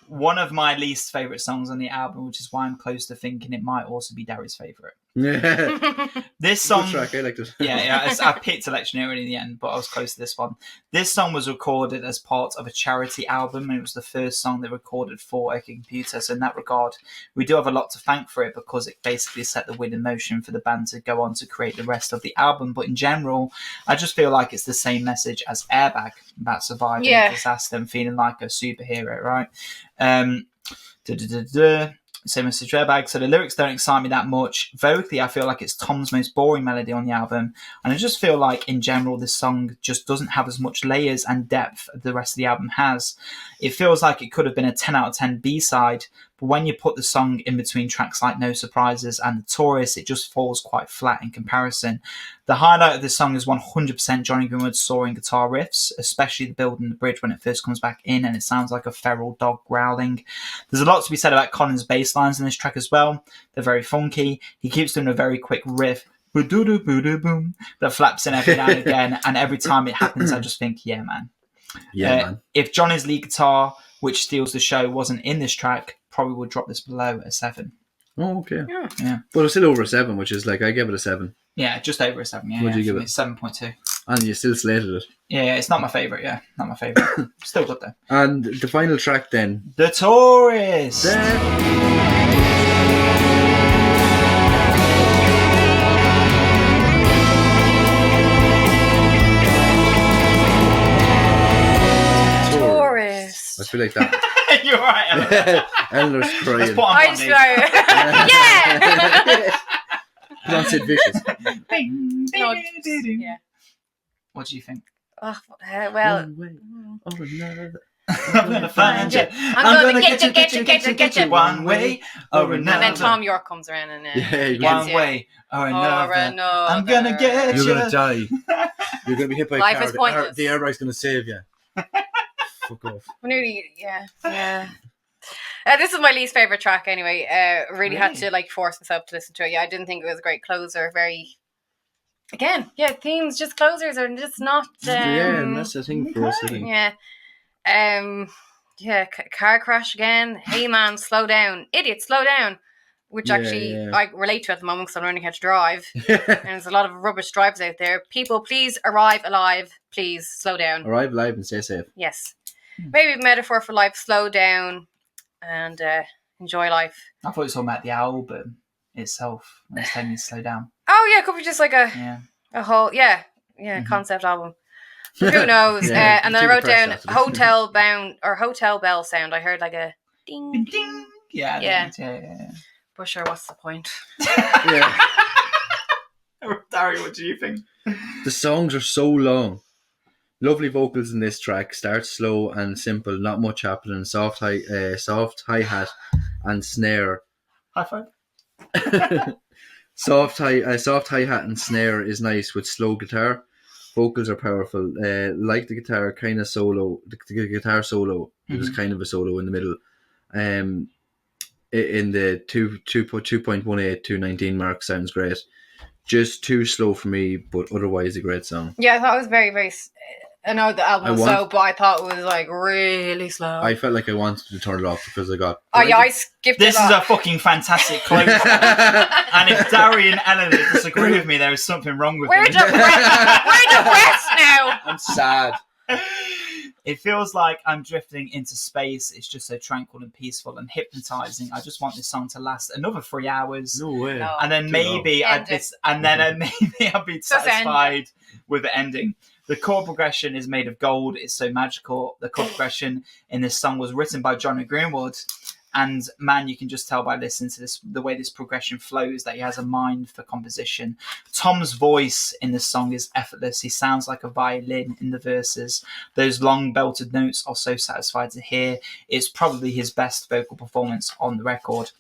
One of my least favourite songs on the album, which is why I'm close to thinking it might also be Darry's favourite. Yeah. This song, Good track. I liked it. yeah, I picked Electioneering in the end, but I was close to this one. This song was recorded as part of a charity album, and it was the first song they recorded for a computer. So in that regard, we do have a lot to thank for it, because it basically set the wheel in motion for the band to go on to create the rest of the album. But in general, I just feel like it's the same message as Airbag, about surviving disaster and feeling like a superhero, right? Same message Airbag. So the lyrics don't excite me that much. Vocally, I feel like it's Tom's most boring melody on the album, and I just feel like in general this song just doesn't have as much layers and depth as the rest of the album has. It feels like it could have been a 10 out of 10 B-side, but when you put the song in between tracks like No Surprises and The Tourist, it just falls quite flat in comparison. The highlight of this song is 100% Johnny Greenwood's soaring guitar riffs, especially the build and the bridge when it first comes back in and it sounds like a feral dog growling. There's a lot to be said about Colin's bass lines in this track as well. They're very funky. He keeps doing a very quick riff boom that flaps in every now and again, and every time it happens I just think, yeah, man. Man. If Johnny's lead guitar, which steals the show, wasn't in this track, probably would drop this below a 7. Oh, okay. Yeah. But it's still over a 7, which is like, I give it a 7. Yeah, just over a 7. Yeah, What'd you give it? 7.2. And you still slated it. Yeah, it's not my favourite. Yeah, not my favourite. Still good though. And the final track then. The Tourist. I feel like that. You're right, Eleanor. Eleanor's Let's crying. put on I Blondie. swear. Yeah. Put on Sid Vicious. No, yeah. What do you think? Oh, well, One way or another. I'm gonna find you. I'm gonna get you. One way or another. And then Tom York comes around and Yeah, One way or another. I'm gonna another. get You're you. gonna die. You're gonna be hit by a Life car. is pointless. The airbag's gonna save you. Fuck off. Nearly, yeah. This is my least favorite track anyway. Really had to like force myself to listen to it. Yeah, I didn't think it was a great closer. Themes, just closers are just not. Yeah, and that's the thing for us, I think. Yeah. Car crash again. Hey man, slow down, idiot, slow down. Which actually I relate to at the moment because I'm learning how to drive. And there's a lot of rubbish drivers out there. People, please arrive alive. Please slow down. Arrive alive and stay safe. Yes. Maybe a metaphor for life. Slow down and enjoy life. I thought it was talking about the album itself. When it's telling you to slow down. Oh yeah, it could be just like a whole concept album. But who knows? Yeah, and then I wrote down after this. hotel bell sound. I heard like a ding. Ding, ding. Yeah. But sure, what's the point? Yeah. Darry, what do you think? The songs are so long. Lovely vocals in this track. Starts slow and simple, not much happening. Soft hi-hat and snare. High five. Soft hi-hat and snare is nice with slow guitar. Vocals are powerful. Like the guitar kind of solo. The guitar solo. It was kind of a solo in the middle. In the 2.18 219 mark sounds great. Just too slow for me, but otherwise a great song. Yeah, I thought it was very, very. I know the album was slow, but I thought it was like really slow. I felt like I wanted to turn it off because I got. Oh yeah, I skipped This it. is a fucking fantastic close. And if Darry and Eleanor disagree with me, there is something wrong with We're them. depressed now. I'm sad. It feels like I'm drifting into space. It's just so tranquil and peaceful and hypnotizing. I just want this song to last another 3 hours. No way. No. And then maybe I'd be satisfied with the ending. The chord progression is made of gold. It's so magical. The chord progression in this song was written by Johnny Greenwood. And man, you can just tell by listening to this, the way this progression flows, that he has a mind for composition. Tom's voice in this song is effortless. He sounds like a violin in the verses. Those long belted notes are so satisfying to hear. It's probably his best vocal performance on the record.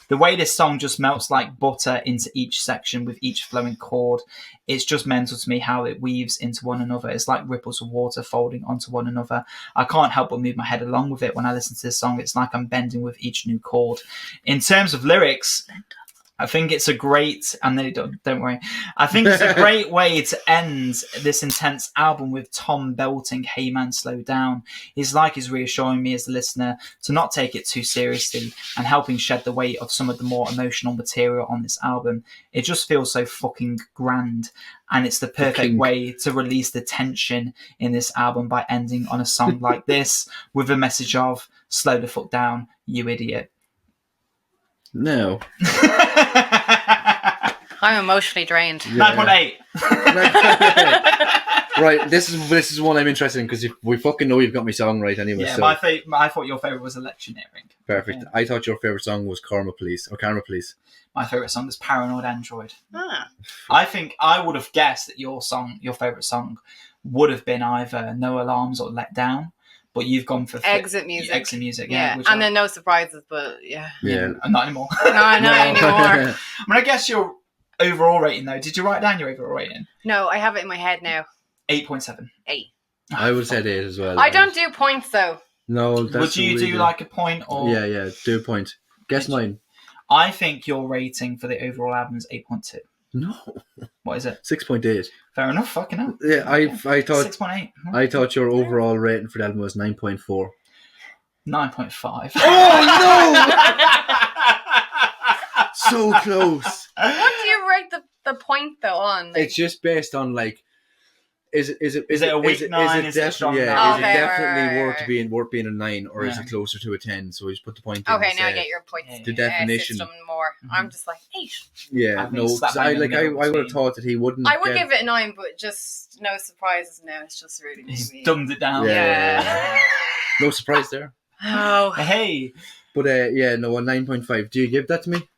The way this song just melts like butter into each section with each flowing chord, it's just mental to me how it weaves into one another. It's like ripples of water folding onto one another. I can't help but move my head along with it when I listen to this song. It's like I'm bending with each new chord. In terms of lyrics, I think it's a great, and they don't worry. I think it's a great way to end this intense album with Tom belting "Hey Man, Slow Down." His like is reassuring me as the listener to not take it too seriously and helping shed the weight of some of the more emotional material on this album. It just feels so fucking grand, and it's the perfect way to release the tension in this album by ending on a song like this with a message of "Slow the fuck down, you idiot." No. I'm emotionally drained. 9.8. Right, this is one I'm interested in because we fucking know you've got my song right anyway. Yeah, so. I thought your favourite was Electioneering. Perfect. Yeah. I thought your favourite song was Karma Police. My favourite song is Paranoid Android. Ah. I think I would have guessed that your favourite song would have been either No Alarms or Let Down, but you've gone for Exit Music. Exit Music, Yeah, which and then No Surprises, but yeah. Yeah. Not anymore. No, not anymore. I guess your overall rating though. Did you write down your overall rating? No, I have it in my head now. 8.7. 8. I would say 8 as well. I don't do points though. No, that's Would you do like a point or? Yeah, do a point. Guess mine. I think your rating for the overall album is 8.2. No. What is it? 6.8. Fair enough. Fucking hell. Yeah, I thought 6.8. I thought your overall rating for the album was 9.4. 9.5. Oh so close. What do you rate the point though on? It's just based on like, is it a weak 9? Is it a strong 9? Yeah, is it Okay, definitely right. worth being a 9, or is Yeah. it closer to a 10? So we just put the point in. Okay, and now I say get your points. the definition. System more. I'm just like 8. Yeah, I think no, slap 'cause I bang in the middle would have between. thought that he wouldn't. I would get- give it a 9, but just No Surprises now. It's just really He's maybe. dumbed it down. Yeah. No surprise there. Oh. Hey. But yeah, no, a 9.5. Do you give that to me?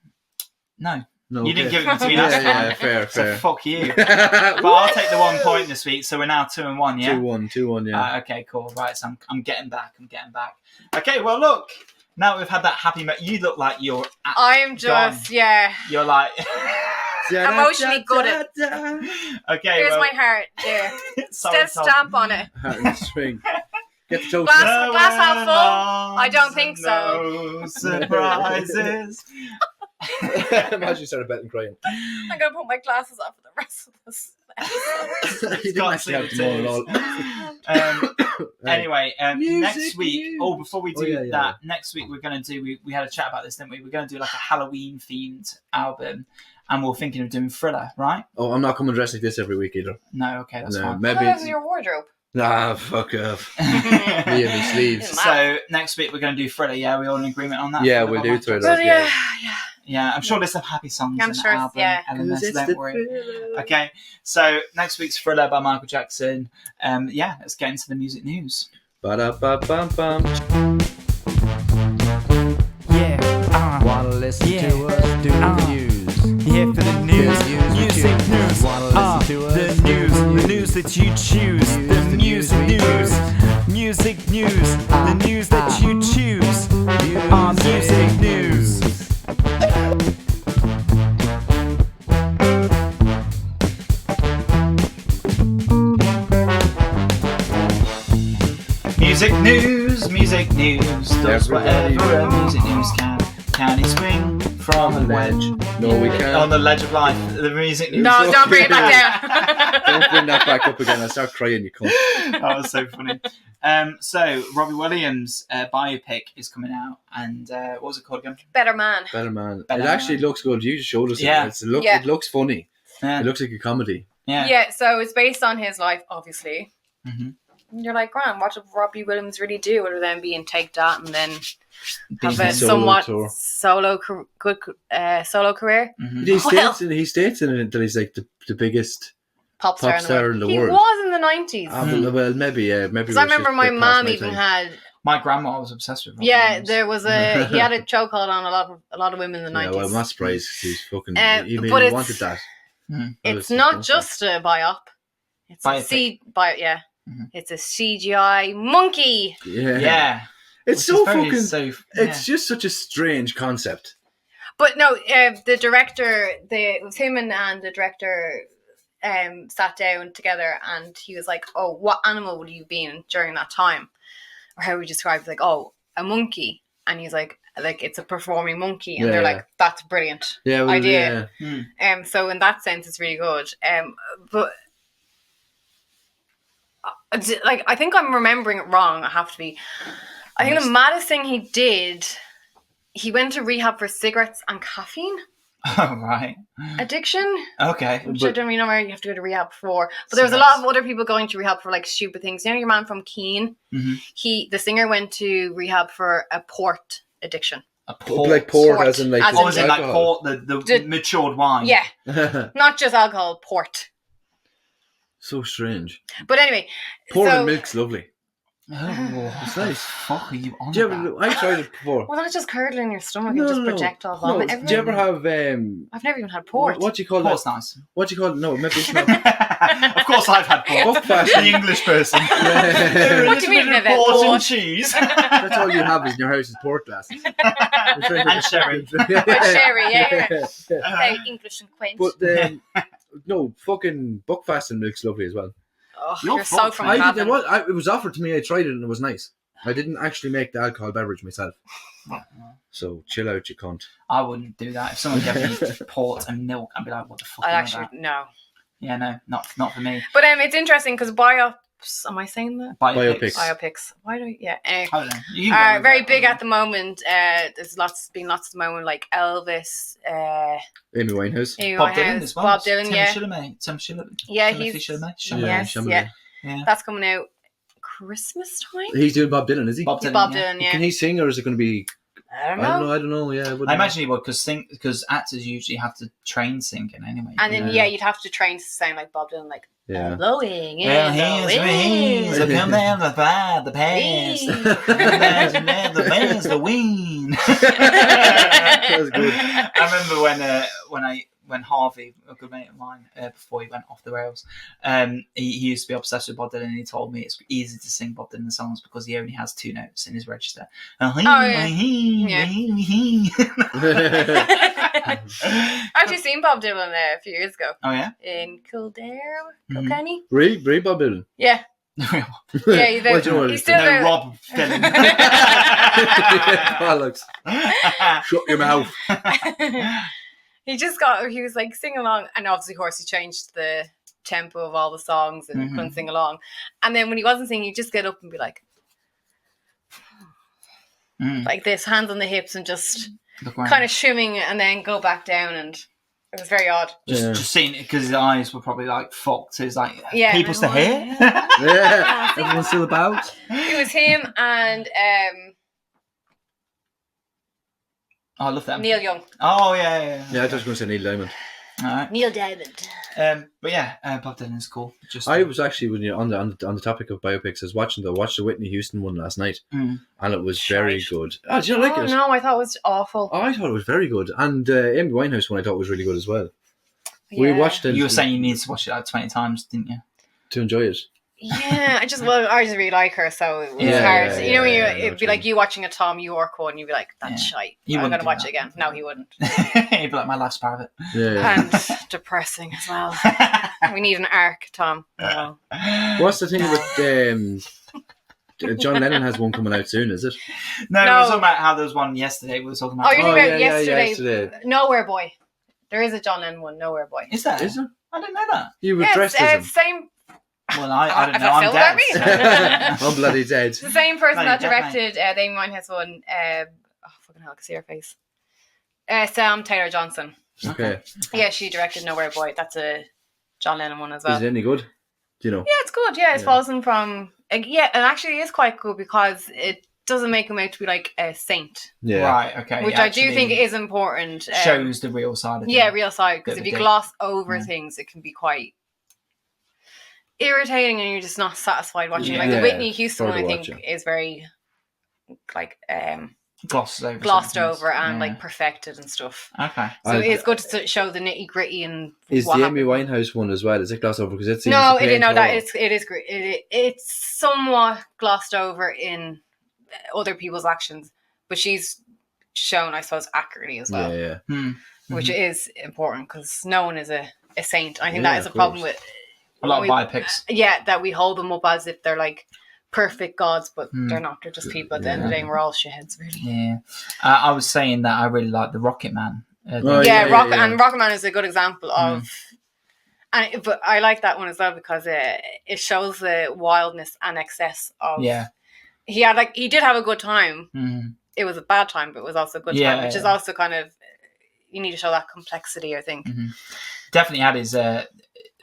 No. No. You didn't give it to me last time. Yeah, fair. So fuck you. But I'll take the 1 point this week, so we're now 2-1, yeah? 2-1, yeah. Okay, cool. Right, so I'm getting back. Okay, well, look. Now we've had that happy... You look like you're... I'm just, yeah. You're like... Emotionally good at Okay, Here's well... my heart. There. Sorry, Tom. Stamp on it. Heart and string. Get the toast. Glass half full? I don't think so. No surprises. Imagine you started betting crying. I'm going to put my glasses on for the rest of this episode. You didn't actually have them all at all. Anyway, Music next week. news. Oh, before we do Yeah. that, next week we're going to do. We had a chat about this, didn't we? We're going to do like a Halloween themed album, and we're thinking of doing Thriller, right? Oh, I'm not coming dressed like this every week either. No, okay, that's No, fine. maybe. What is your wardrobe? Nah, fuck off. Me and my sleeves. So next week we're going to do Thriller. Yeah, we all in agreement on that. Yeah, Thriller we'll by do Michael Thriller. Jackson. Yeah. Yeah, I'm sure there's some happy songs I'm in sure, the album. yeah. Elements, don't worry. Okay, so next week's Thriller by Michael Jackson. Yeah, let's get into the music news. Ba-da-ba-bum-bum. Yeah, Wanna listen Yeah. to us do the news? yeah, for the news, music news, Wanna listen to us the news that you choose, the music news, the news that you choose, music news. Music news, does Everybody whatever a music news can. Can he swing from a ledge? No, we can't. On the ledge of life, the music news. No, don't bring it back down. Don't bring that back up again. I start crying, you cunt. That was so funny. So Robbie Williams' biopic is coming out, and what was it called again? Better Man. Better man. Better It actually Man. looks good. You just showed us Yeah. it. Yeah. It looks funny. Yeah, It looks like a comedy. yeah. Yeah, so it's based on his life, obviously. Mm-hmm. And you're like, Graham, what did Robbie Williams really do other than being Take That and then have a solo somewhat tour. solo career? Mm-hmm. He states in it that he's like the biggest Pop Pop star star in in the the world. He world. was in the 90s. Well, maybe, yeah. Maybe. Because I remember my mom even had, My grandma was obsessed with Robbie yeah, Williams. there was he had a chokehold on a lot of women in the 90s. Yeah, well, I'm not surprised 'cause he's fucking. He but really it's- wanted that. Mhm. It's not just a biop. It's Biopic. yeah. Mhm. It's a CGI monkey. Yeah. Yeah, It's which so is very- fucking. so, It's just such a strange concept. But no, the director, it was him and the director sat down together, and he was like, "Oh, what animal would you be in during that time?" Or how we described it, like, "Oh, a monkey." and he's like it's a performing monkey, and Yeah, they're yeah. like, that's brilliant. Yeah, well, idea. yeah. So in that sense, it's really good. But like, I think I'm remembering it wrong. I have to be. I think the maddest thing he did, he went to rehab for cigarettes and caffeine Oh, right. addiction. Okay. Which I don't really know where you have to go to rehab for. But there was a lot of other people going to rehab for like stupid things. You know, your man from Keane, the singer went to rehab for a port addiction. A port. Like port, Port. as in like. As Oh, is it like alcohol. port, the matured wine? Yeah, not just alcohol, port. So strange. But anyway, Port so, and milk's lovely. Oh, It's what the nice. fuck are you on Do you about? ever, I tried it before. well, not just curdle in your stomach and just projectile vomit. No. Do you ever have I've never even had port. what do you call Port's that? nice. What do you call it? No, maybe it's not. Of course I've had port. Buckfast. The English person. What do you mean, Port Port? and cheese. That's all you have is in your house is port glasses. And sherry. Sherry, yeah. Very English and quaint. But no, fucking Buckfast and milk's lovely as well. Oh, You're you're so fucked. from It heaven. was offered to me. I tried it and it was nice. I didn't actually make the alcohol beverage myself. So chill out, you cunt. I wouldn't do that. If someone gave me port and milk, I'd be like, what the fuck I is actually, that? no. Yeah, no, not for me. But it's interesting because biops, am I saying that? Biopics. Biopics. Why do yeah. Anyway. I don't know. You can go Are with very that, big I at the moment. There's been lots at the moment, like Elvis, Amy Winehouse. Amy Bob Winehouse, Dylan as well. Bob Dylan, yeah. Tim Chalamet. Yeah, Timothy he's Chalamet. yes, Chalamet. yeah. Yeah. That's coming out Christmas time. He's doing Bob Dylan, is he? Bob Dylan. Bob yeah. Dylan, yeah. Can he sing or is it going to be? I don't know. I don't know. Yeah, wouldn't I know. imagine he would because actors usually have to train singing anyway. And then Yeah. you'd have to train to sound like Bob Dylan, like Yeah. blowing in Well, the he's wind. come down the past, the past. The past, the wind. That was good. I remember when Harvey, a good mate of mine, before he went off the rails, he used to be obsessed with Bob Dylan, and he told me it's easy to sing Bob Dylan songs because he only has 2 notes in his register. I've actually seen Bob Dylan a few years ago Oh yeah, in Kildare, Mhm. Kilkenny. Really, Bob Dylan. Yeah, yeah, he's Well, do you know what he's it still no there. Rob Dylan. Bollocks. Shut your mouth. He was like singing along, and obviously, of course, he changed the tempo of all the songs and Mhm. couldn't sing along. And then when he wasn't singing, he'd just get up and be like this, hands on the hips, and just kind of shimming, and then go back down, and it was very odd. just seeing it because his eyes were probably like fucked. It's like Yeah. people still here. Yeah, everyone's still about. It was him and Oh, I love them. Neil Young. Oh yeah. Yeah, I was just going to say Neil Diamond. All right. Neil Diamond. But yeah, Bob Dylan's cool. Just I was actually when you're on the topic of biopics, I was watched the Whitney Houston one last night, and it was very good. Oh, did you not like it? No, I thought it was awful. Oh, I thought it was very good, and Amy Winehouse one I thought was really good as well. We Yeah. watched it You were saying you need to watch it like 20 times, didn't you? to enjoy it. Yeah, I just really like her, so it was Yeah, hard. yeah, You know, when yeah, I know it'd what be you like mean. you watching a Tom York one, you'd be like, that's shite. You I'm wouldn't going to do watch that. it again. No, he wouldn't. You'd be like, my life's part of it. Yeah. And depressing as well. We need an arc, Tom. Oh. What's the thing with John Lennon has one coming out soon? Is it? No, we No. were talking about how there was one yesterday. We were talking about. Oh, you're thinking about yeah, yesterday. Nowhere Boy. There is a John Lennon one, Nowhere Boy. Is there? Is there? I didn't know that. You were Yeah, dressed it's as him. same. Well, I don't Have know. I I'm filled dead. that I'm bloody dead. It's the same person No, that you're dead, directed the Amy Winehouse one. Fucking hell, I can see her face. Sam Taylor Johnson. Okay. Yeah, she directed Nowhere Boy. That's a John Lennon one as well. Is it any good? Do you know? Yeah, it's good. Yeah, it's Yeah. fallen from. Yeah, and actually, it is quite good because it doesn't make him out to be like a saint, Yeah. Right. Okay. which I do think is important. shows the real side of it. Yeah, real side. Because Bit if of you a gloss over Yeah. things, it can be quite irritating, and you're just not satisfied watching. Like Yeah. the Whitney Houston Hard one, to I watch think it. is very like glossed over. glossed some things. over and Yeah. like perfected and stuff. Okay. So it's good to show the nitty gritty and Is what the Amy happened. Winehouse one as well? Is it glossed over? Because it's No, it didn't know that. It is great. It's somewhat glossed over in other people's actions, but she's shown, I suppose, accurately as well, Yeah. which is important because no one is a saint. I think Yeah, that is a of problem course. with A lot of we- biopics. Yeah, that we hold them up as if they're like perfect gods, but they're not. They're just people at the end of the day, and we're all shitheads, really. Yeah. I was saying that I really like the Rocket Man. And Rocket Man is a good example of, but I like that one as well because it shows the wildness and excess of. Yeah. He did have a good time. Mm-hmm. It was a bad time, but it was also a good time, which is also kind of, you need to show that complexity, I think. Mm-hmm. Definitely had his.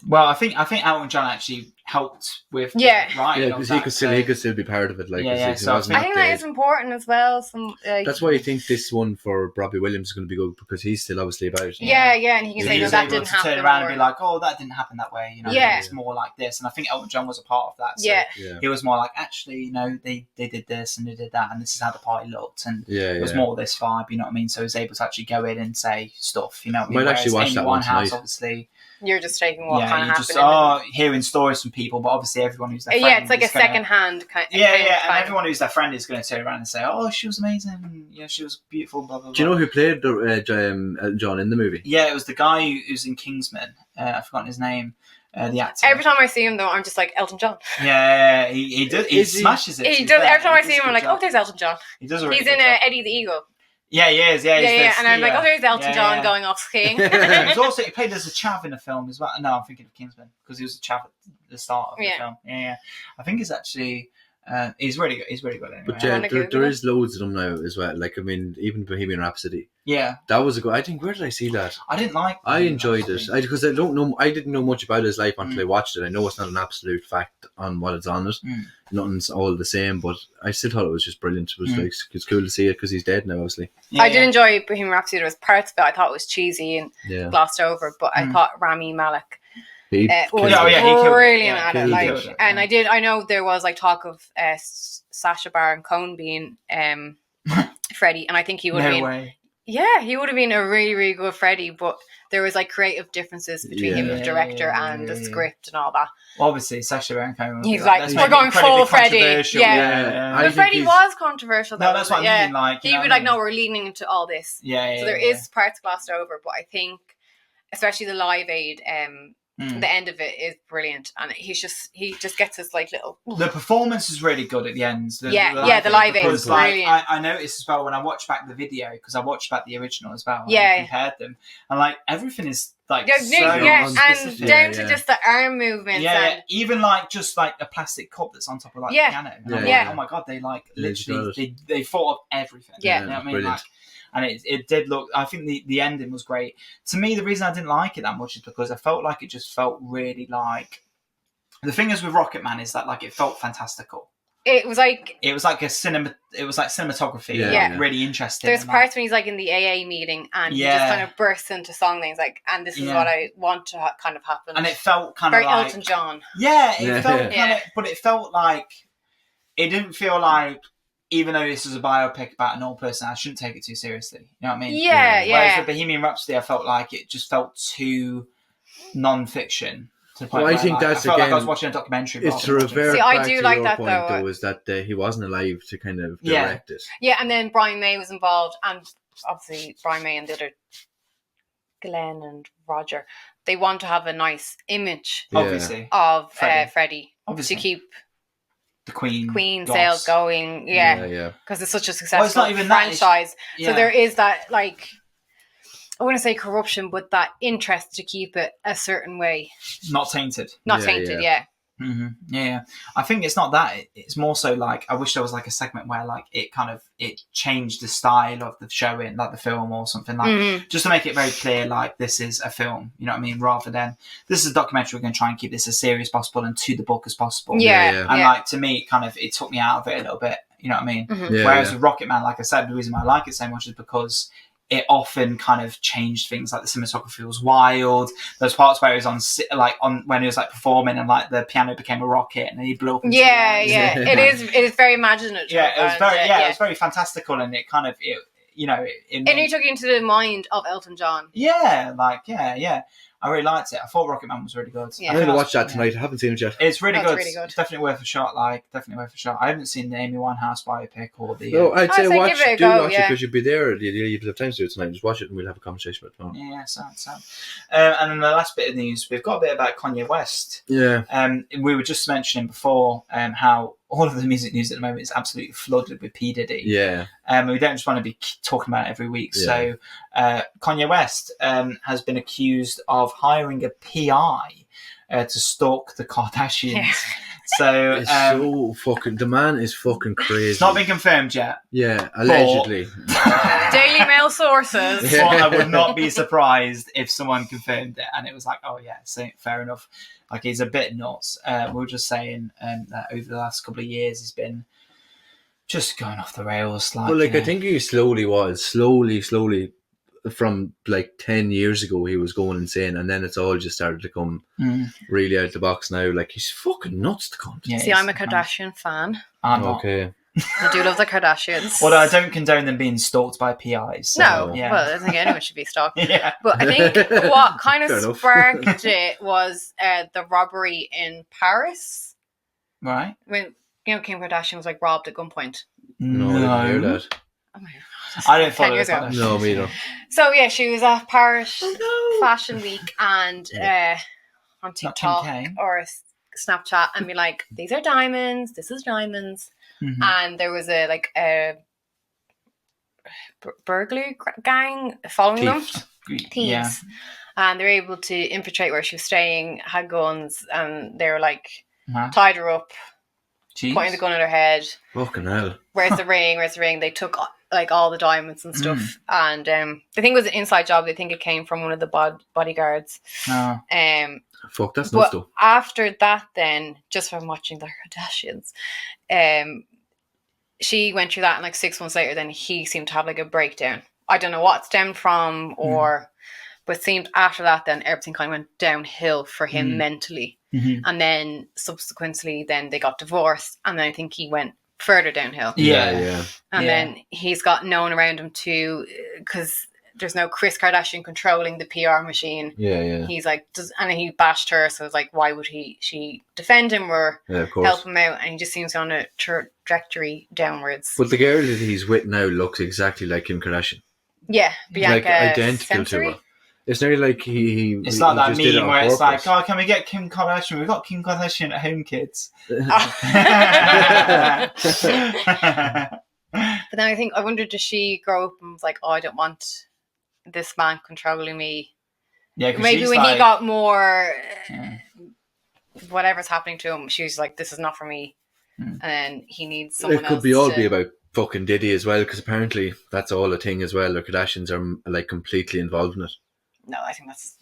Well, I think Elton John actually helped with writing. Yeah, because he could still be part of it. Like, So I think that is important as well. That's why I think this one for Robbie Williams is going to be good because he's still obviously about it. Yeah, and he can say that didn't happen. Turn around and be like, "Oh, that didn't happen that way." You know, it's more like this. And I think Elton John was a part of that. So he was more like, actually, you know, they did this and they did that, and this is how the party looked, and it was more this vibe. You know what I mean? So he was able to actually go in and say stuff. You know what I mean? Might actually watch that one tonight. Obviously. You're just taking what kind of happened. Hearing stories from people, but obviously everyone who's their friend. Yeah, it's like a second-hand kind of. And everyone who's their friend is going to turn around and say, "Oh, she was amazing. Yeah, she was beautiful." Blah blah blah. Do you know who played John in the movie? Yeah, it was the guy who's in Kingsman. I've forgotten his name. The actor. Every time I see him, though, I'm just like Elton John. Yeah, he does. He smashes it. He does. Every time I see him, I'm like, "Oh, there's Elton John." He does. He's in Eddie the Eagle. Yeah, he is. Yeah, and I'm like, oh, there's Elton John going off skiing. He played as a chav in a film as well. No, I'm thinking of Kingsman because he was a chav at the start of the film. Yeah. I think he's actually he's really good. He's really good anyway. But there is loads of them now as well. Like, I mean, even Bohemian Rhapsody. Yeah, that was a good. I think, where did I see that? I didn't like. I enjoyed it because I didn't know much about his life until I watched it. I know it's not an absolute fact on what it's on it. Nothing's all the same, but I still thought it was just brilliant. It was like, it's cool to see it because he's dead now, obviously. I did enjoy Bohemian Rhapsody. There was parts of it I thought was cheesy and glossed over, but I thought Rami Malek was brilliant at it. Like, and I know there was like talk of Sacha Baron Cohen being Freddie, and I think he would have been. Yeah, he would have been a really, really good Freddie, but there was like creative differences between him, the director, and the script and all that. Well, obviously, Sacha Baron Cohen. He's like, we're going full Freddie. Yeah. But Freddie was controversial. Though, no, that's what I mean. Like, he would be like, no, we're leaning into all this. So there is parts glossed over, but I think, especially the Live Aid, the end of it is brilliant, and he just gets his like little. The performance is really good at the end. The Live Aid is brilliant. I noticed as well when I watched back the video because I watched back the original as well. I compared them, and like everything is like and down to just the arm movements. And even like just like a plastic cup that's on top of like the piano. Like, oh my god, they like literally they thought of everything. Yeah, you know what I mean? Like, and it did look. I think the ending was great. To me, the reason I didn't like it that much is because I felt like it just felt really like. The thing is with Rocket Man is that like it felt fantastical. It was like a cinema. It was like cinematography. Yeah. Really interesting. There's parts when he's like in the AA meeting and he just kind of bursts into song things like, and this is what I want to kind of happen. And it felt kind very of like Elton John. Yeah, it felt kind of, but it felt like it didn't feel like. Even though this is a biopic about an old person, I shouldn't take it too seriously. You know what I mean? Yeah. Whereas with Bohemian Rhapsody, I felt like it just felt too non-fiction. Well, I think that's I felt again. like I was watching a documentary. It's to revert back I do to like your that point, though, is that he wasn't alive to kind of direct it. Yeah, and then Brian May was involved, and obviously Brian May and the other Glenn and Roger, they want to have a nice image, obviously, of Freddie obviously. to keep. The Queen sales going, because it's such a successful not even franchise. So there is that, like, I wouldn't say corruption, but that interest to keep it a certain way, not tainted. Mm-hmm. Yeah. I think it's not that. It's more so like I wish there was like a segment where like it changed the style of the show in like the film or something like just to make it very clear like this is a film. You know what I mean? Rather than this is a documentary. We're going to try and keep this as serious as possible and to the book as possible. And like to me, it took me out of it a little bit. You know what I mean? Whereas with Rocket Man, like I said, the reason why I like it so much is because it often kind of changed things. Like the cinematography was wild. There's parts where he was on when he was like performing and like the piano became a rocket and then he blew up. It is very imaginative. It was very fantastical and it kind of and he took into the mind of Elton John. I really liked it. I thought Rocket Man was really good. I'm going to watch that tonight. I haven't seen it yet. It's really good. It's definitely worth a shot. Definitely worth a shot. I haven't seen the Amy Winehouse biopic or the. No, I'd say watch it because you'd be there. You'd have time to do it tonight. Just watch it and we'll have a conversation about it. Yeah, sound. And then the last bit of news, we've got a bit about Kanye West. Yeah. We were just mentioning before how all of the music news at the moment is absolutely flooded with P Diddy. Yeah. We don't just want to be talking about it every week. Yeah. So Kanye West has been accused of hiring a PI to stalk the Kardashians. Yeah. So It's so fucking. The man is fucking crazy. it's not been confirmed yet. Yeah, allegedly. Daily Mail sources. But I would not be surprised if someone confirmed it and it was like, oh yeah, so fair enough. Like, he's a bit nuts. We were just saying that over the last couple of years he's been just going off the rails. Like, Well, like, you know. I think he slowly from like 10 years ago he was going insane, and then it's all just started to come really out the box now. Like, he's fucking nuts, the cunt. Yeah, See, I'm a Kardashian fan. I'm not. Okay. I do love the Kardashians. Well, I don't condone them being stalked by PIs. So, No, yeah. well, I don't think anyone should be stalked. Yeah. But I think what kind of Fair enough. sparked it was the robbery in Paris. Right. When, you know, Kim Kardashian was like robbed at gunpoint. No, I didn't hear that. Oh my God. I don't 10 follow years the ago. Kardashians. No, me either. So yeah, she was at Paris Oh, Fashion Week and on TikTok Kim K. or Snapchat and be like, these are diamonds, this is diamonds. Mhm. And there was a burglary gang following them. Thieves. Yeah. And they were able to infiltrate where she was staying, had guns, and they were like, Mad. tied her up, Jeez. pointing the gun at her head. Fucking hell. Where's the ring? Where's the ring? They took like all the diamonds and stuff. And the thing was an inside job. They think it came from one of the bodyguards. Oh. Fuck, that's nuts But though. after that, then just from watching the Kardashians, she went through that, and like 6 months later, then he seemed to have like a breakdown. I don't know what it stemmed from, but it seemed after that, then everything kind of went downhill for him mentally. Mhm. And then subsequently, then they got divorced, and then I think he went further downhill. Yeah. And then he's got no one around him too, because there's no Kris Kardashian controlling the PR machine. Yeah. He's like, and he bashed her, so it's like, why would she defend him or Yeah, of course. help him out? And he just seems on a trajectory downwards. But the girl that he's with now looks exactly like Kim Kardashian. Yeah, Bianca Like, identical Sensory. to her. It's nearly like he It's like that just did it meme on where it's like, purpose. oh, can we get Kim Kardashian? We've got Kim Kardashian at home, kids. But then I wondered, does she grow up and was like, oh, I don't want this man controlling me? Yeah, 'cause Maybe she's when like, he got more, Yeah. whatever's happening to him, she was like, this is not for me. And then he needs someone It could else be all to- be about fucking Diddy as well, because apparently that's all a thing as well. The Kardashians are like completely involved in it. No, I think that's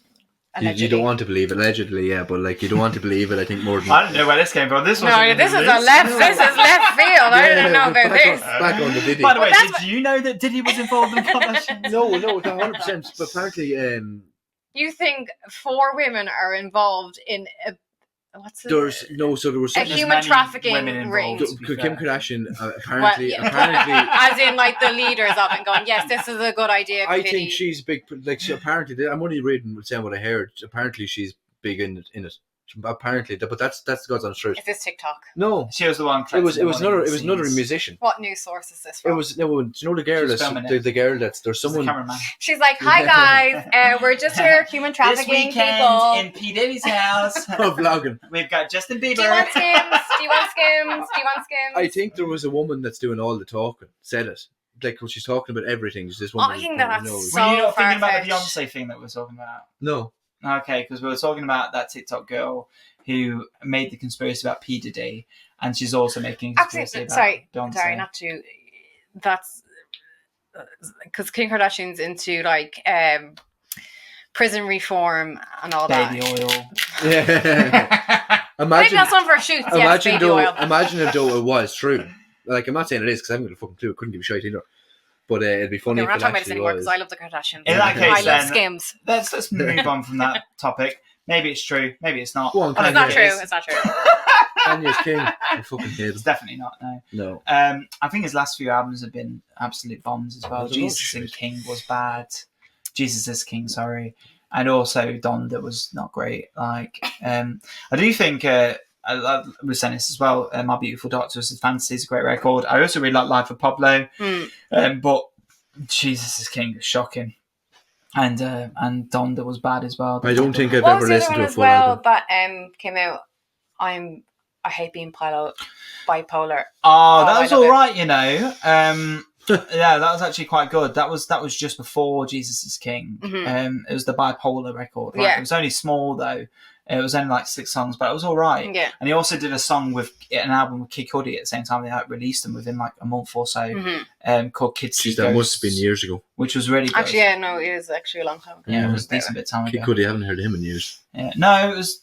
You allegedly. don't want to believe it, allegedly, yeah, but like you don't want to believe it. I think more than I don't know where this came from. This was No, this is left field. I didn't know about this. Back on the Diddy. By the way, that's did you know that Diddy was involved in Kardashians? No, 100%. But apparently, You think 4 women are involved in a what's it? there was A There's human many trafficking women involved, ring. to be Kim fair. Kardashian Well, apparently. as in like the leaders of it, going, yes, this is a good idea. I Diddy. think she's big. Like she apparently, I'm only saying what I heard. Apparently, she's big in it. Apparently, but that's God's honest truth. Is this TikTok? No, She was the one. it was collecting the another. money It was in another scenes. musician. What news source is this It from? was no. Do you know the girl? She's That's filming it. the girl that's there's She's the someone. cameraman. She's like, hi guys, we're just here human This trafficking weekend people. in P Diddy's house, Oh, vlogging. we've got Justin Bieber. Do you want skims? Do you want skims? Do you want skims? I think there was a woman that's doing all the talking. Said it. Like when she's talking about everything. She's this Oh, woman. I think that's knows. so Were you not thinking about the far-fetched. Beyonce thing that we were talking about? No. Okay, because we were talking about that TikTok girl who made the conspiracy about P Diddy, and she's also making a conspiracy Actually, about Beyonce. sorry, not to. That's because Kim Kardashian's into like prison reform and all baby that. oil. Yeah. Maybe Imagine. that's one for shoots. Yes, Imagine baby though. oil. Imagine if though it was true. Like I'm not saying it is because I haven't got a fucking clue. I couldn't give a shit either. But it'd be funny Okay, we're if not it talking about this actually anymore because was. I love the Kardashians. In that I case, I love then skims. let's move on from that topic. Maybe it's true. Maybe it's not. Go on, I It's don't not think true. it is. It's not true. Kanye's king. I fucking hate It's him. definitely not. No. No. I think his last few albums have been absolute bombs as well. Oh, Jesus and shit. King was bad. Jesus is King, and also Donda was not great. Like, I do think I was saying this as well. My Beautiful Dark Twisted Fantasy is a great record. I also really like Life of Pablo, but Jesus is King is shocking, and Donda was bad as well. I don't think I've What ever was the other listened one to a as full well album. that came out? I'm I hate being bipolar. Oh, that I was love all it. right, you know. Yeah, that was actually quite good. That was just before Jesus is King. It was the bipolar record. Right? Yeah. It was only small though. It was only like 6 songs, but it was all right. Yeah. And he also did a song with an album with Kid Cudi at the same time. They released them within like a month or so. Called Kids See Jeez, that Ghosts, must have been years ago. which was really good. Actually, yeah, no, it was actually a long time ago. Yeah, it was a decent bit of time Kid ago. Cudi, I haven't heard of him in years. Yeah. No, it was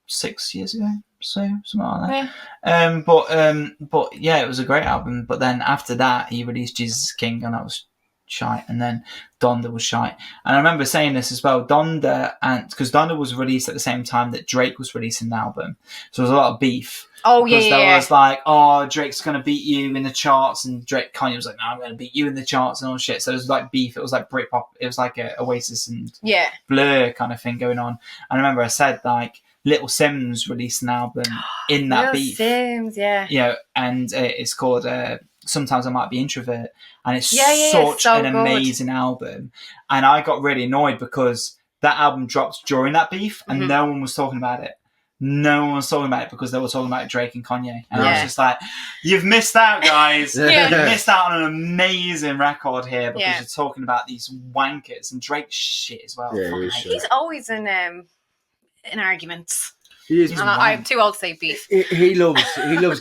6 years ago, so something like that. Yeah. But yeah, it was a great album. But then after that, he released Jesus is King, and that was shite. And then Donda was shite. And I remember saying this as well, Donda, and because Donda was released at the same time that Drake was releasing the album, so there was a lot of beef. Oh yeah, Because there was like, oh, Drake's gonna beat you in the charts, and Kanye was like, no, I'm gonna beat you in the charts and all shit. So it was like beef. It was like Britpop. It was like a Oasis and yeah. Blur kind of thing going on. And I remember I said like, Little Sims released an album in that Little beef. Sims, yeah. You know, and it's called Sometimes I Might Be Introvert, and it's it's so an good. amazing album. And I got really annoyed because that album dropped during that beef, and no one was talking about it. No one was talking about it because they were talking about Drake and Kanye, and I was just like, "You've missed out, guys! Yeah. You've missed out on an amazing record here because Yeah. you're talking about these wankers and Drake's shit as well." Yeah, Fucking he is hate shit. He's always in arguments. He is. He's And I'm too old to say beef. He loves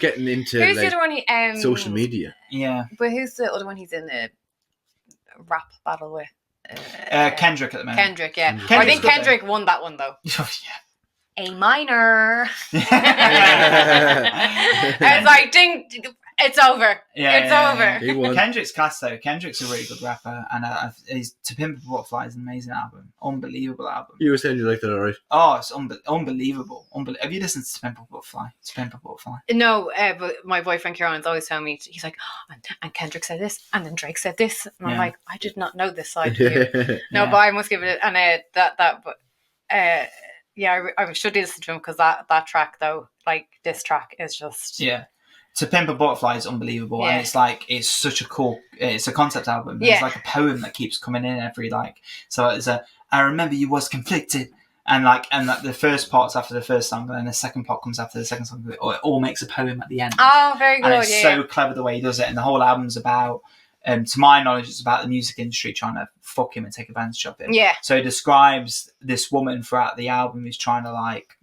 getting into Who's the like other one? social media. Yeah, But who's the other one he's in the rap battle with? Kendrick at the moment. Kendrick, yeah. Kendrick's I think good, though. Kendrick won that one though. Oh, A minor. yeah. It's like, ding, it's over. Yeah, It's yeah, over. yeah. He won. Kendrick's class though. Kendrick's a really good rapper, and he's To Pimp a Butterfly is an amazing album, unbelievable album. You were saying you liked it, alright? Oh, it's unbelievable. Have you listened to Pimp a Butterfly? To Pimp a Butterfly. No, but my boyfriend Kieran's always telling me, he's like, oh, and Kendrick said this, and then Drake said this, and I'm Yeah. like, I did not know this side of you. No, Yeah. but I must give it, and yeah, I should listen to him because that track though, like this track is just Yeah. To Pimp a Butterfly is unbelievable, Yeah. and it's like it's such a cool. It's a concept album. Yeah. It's like a poem that keeps coming in every like. So it's I remember you was conflicted, and the first part's after the first song, and then the second part comes after the second song. It all makes a poem at the end. Oh, very good. And it's Yeah, so clever the way he does it, and the whole album's about, to my knowledge, it's about the music industry trying to fuck him and take advantage of him. yeah. So he describes this woman throughout the album who's trying to like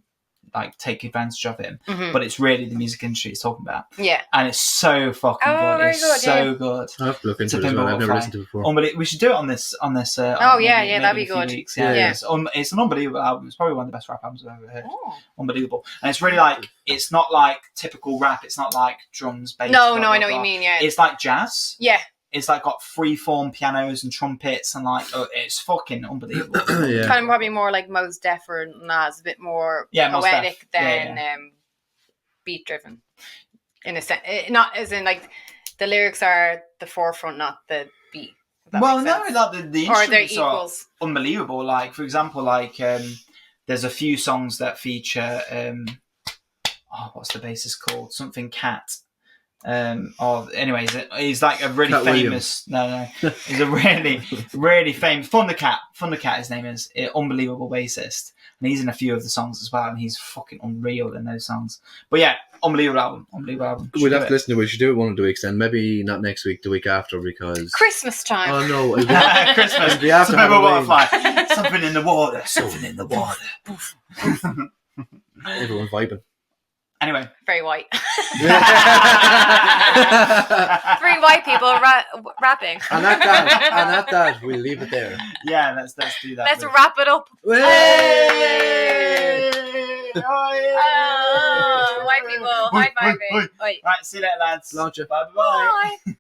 take advantage of him, Mhm. but it's really the music industry he's talking about, Yeah. and it's so fucking Oh, good. very It's good, so yeah. good. I have to look into To it as Pimp a well. I've never Butterfly. listened to it before. We should do it on this. Oh, maybe- yeah, that'd maybe be in a few good. weeks. Yeah. It's an unbelievable album. It's probably one of the best rap albums I've ever heard. Oh. Unbelievable, and it's really like it's not like typical rap. It's not like drums, bass. No, blah, no, blah, I know what blah. you mean. Yeah. It's like jazz. Yeah. It's like got free-form pianos and trumpets and like it's fucking unbelievable. Yeah. Kind of probably more like Mos Def or Nas, a bit more Yeah, Mos Def. poetic than Yeah, beat driven. In a sense, not as in like the lyrics are the forefront, not the beat. if that Well, makes no, sense. like the Or they're instruments are equals. unbelievable. Like for example, there's a few songs that feature what's the bassist called? Something Cat. Anyways, he's like a really Cat famous. No, he's a really famous Thundercat. His name is unbelievable bassist, and he's in a few of the songs as well, and he's fucking unreal in those songs. But yeah, unbelievable album. Should We'd do have it. to listen to it. We should do it one of the weeks then. Maybe not next week, the week after, because... Christmas time. Oh no, it'll be... Christmas. It'll be after Something about Halloween. butterfly. Something in the water. Something in the water. Everyone vibing. Anyway. Very white. And 3 white people rapping. at that, we'll leave it there. Yeah, let's do that. Let's wrap it up. Hey! Oh, white people. High fiving. Right, see you later, lads. Launch it. Bye bye. Bye.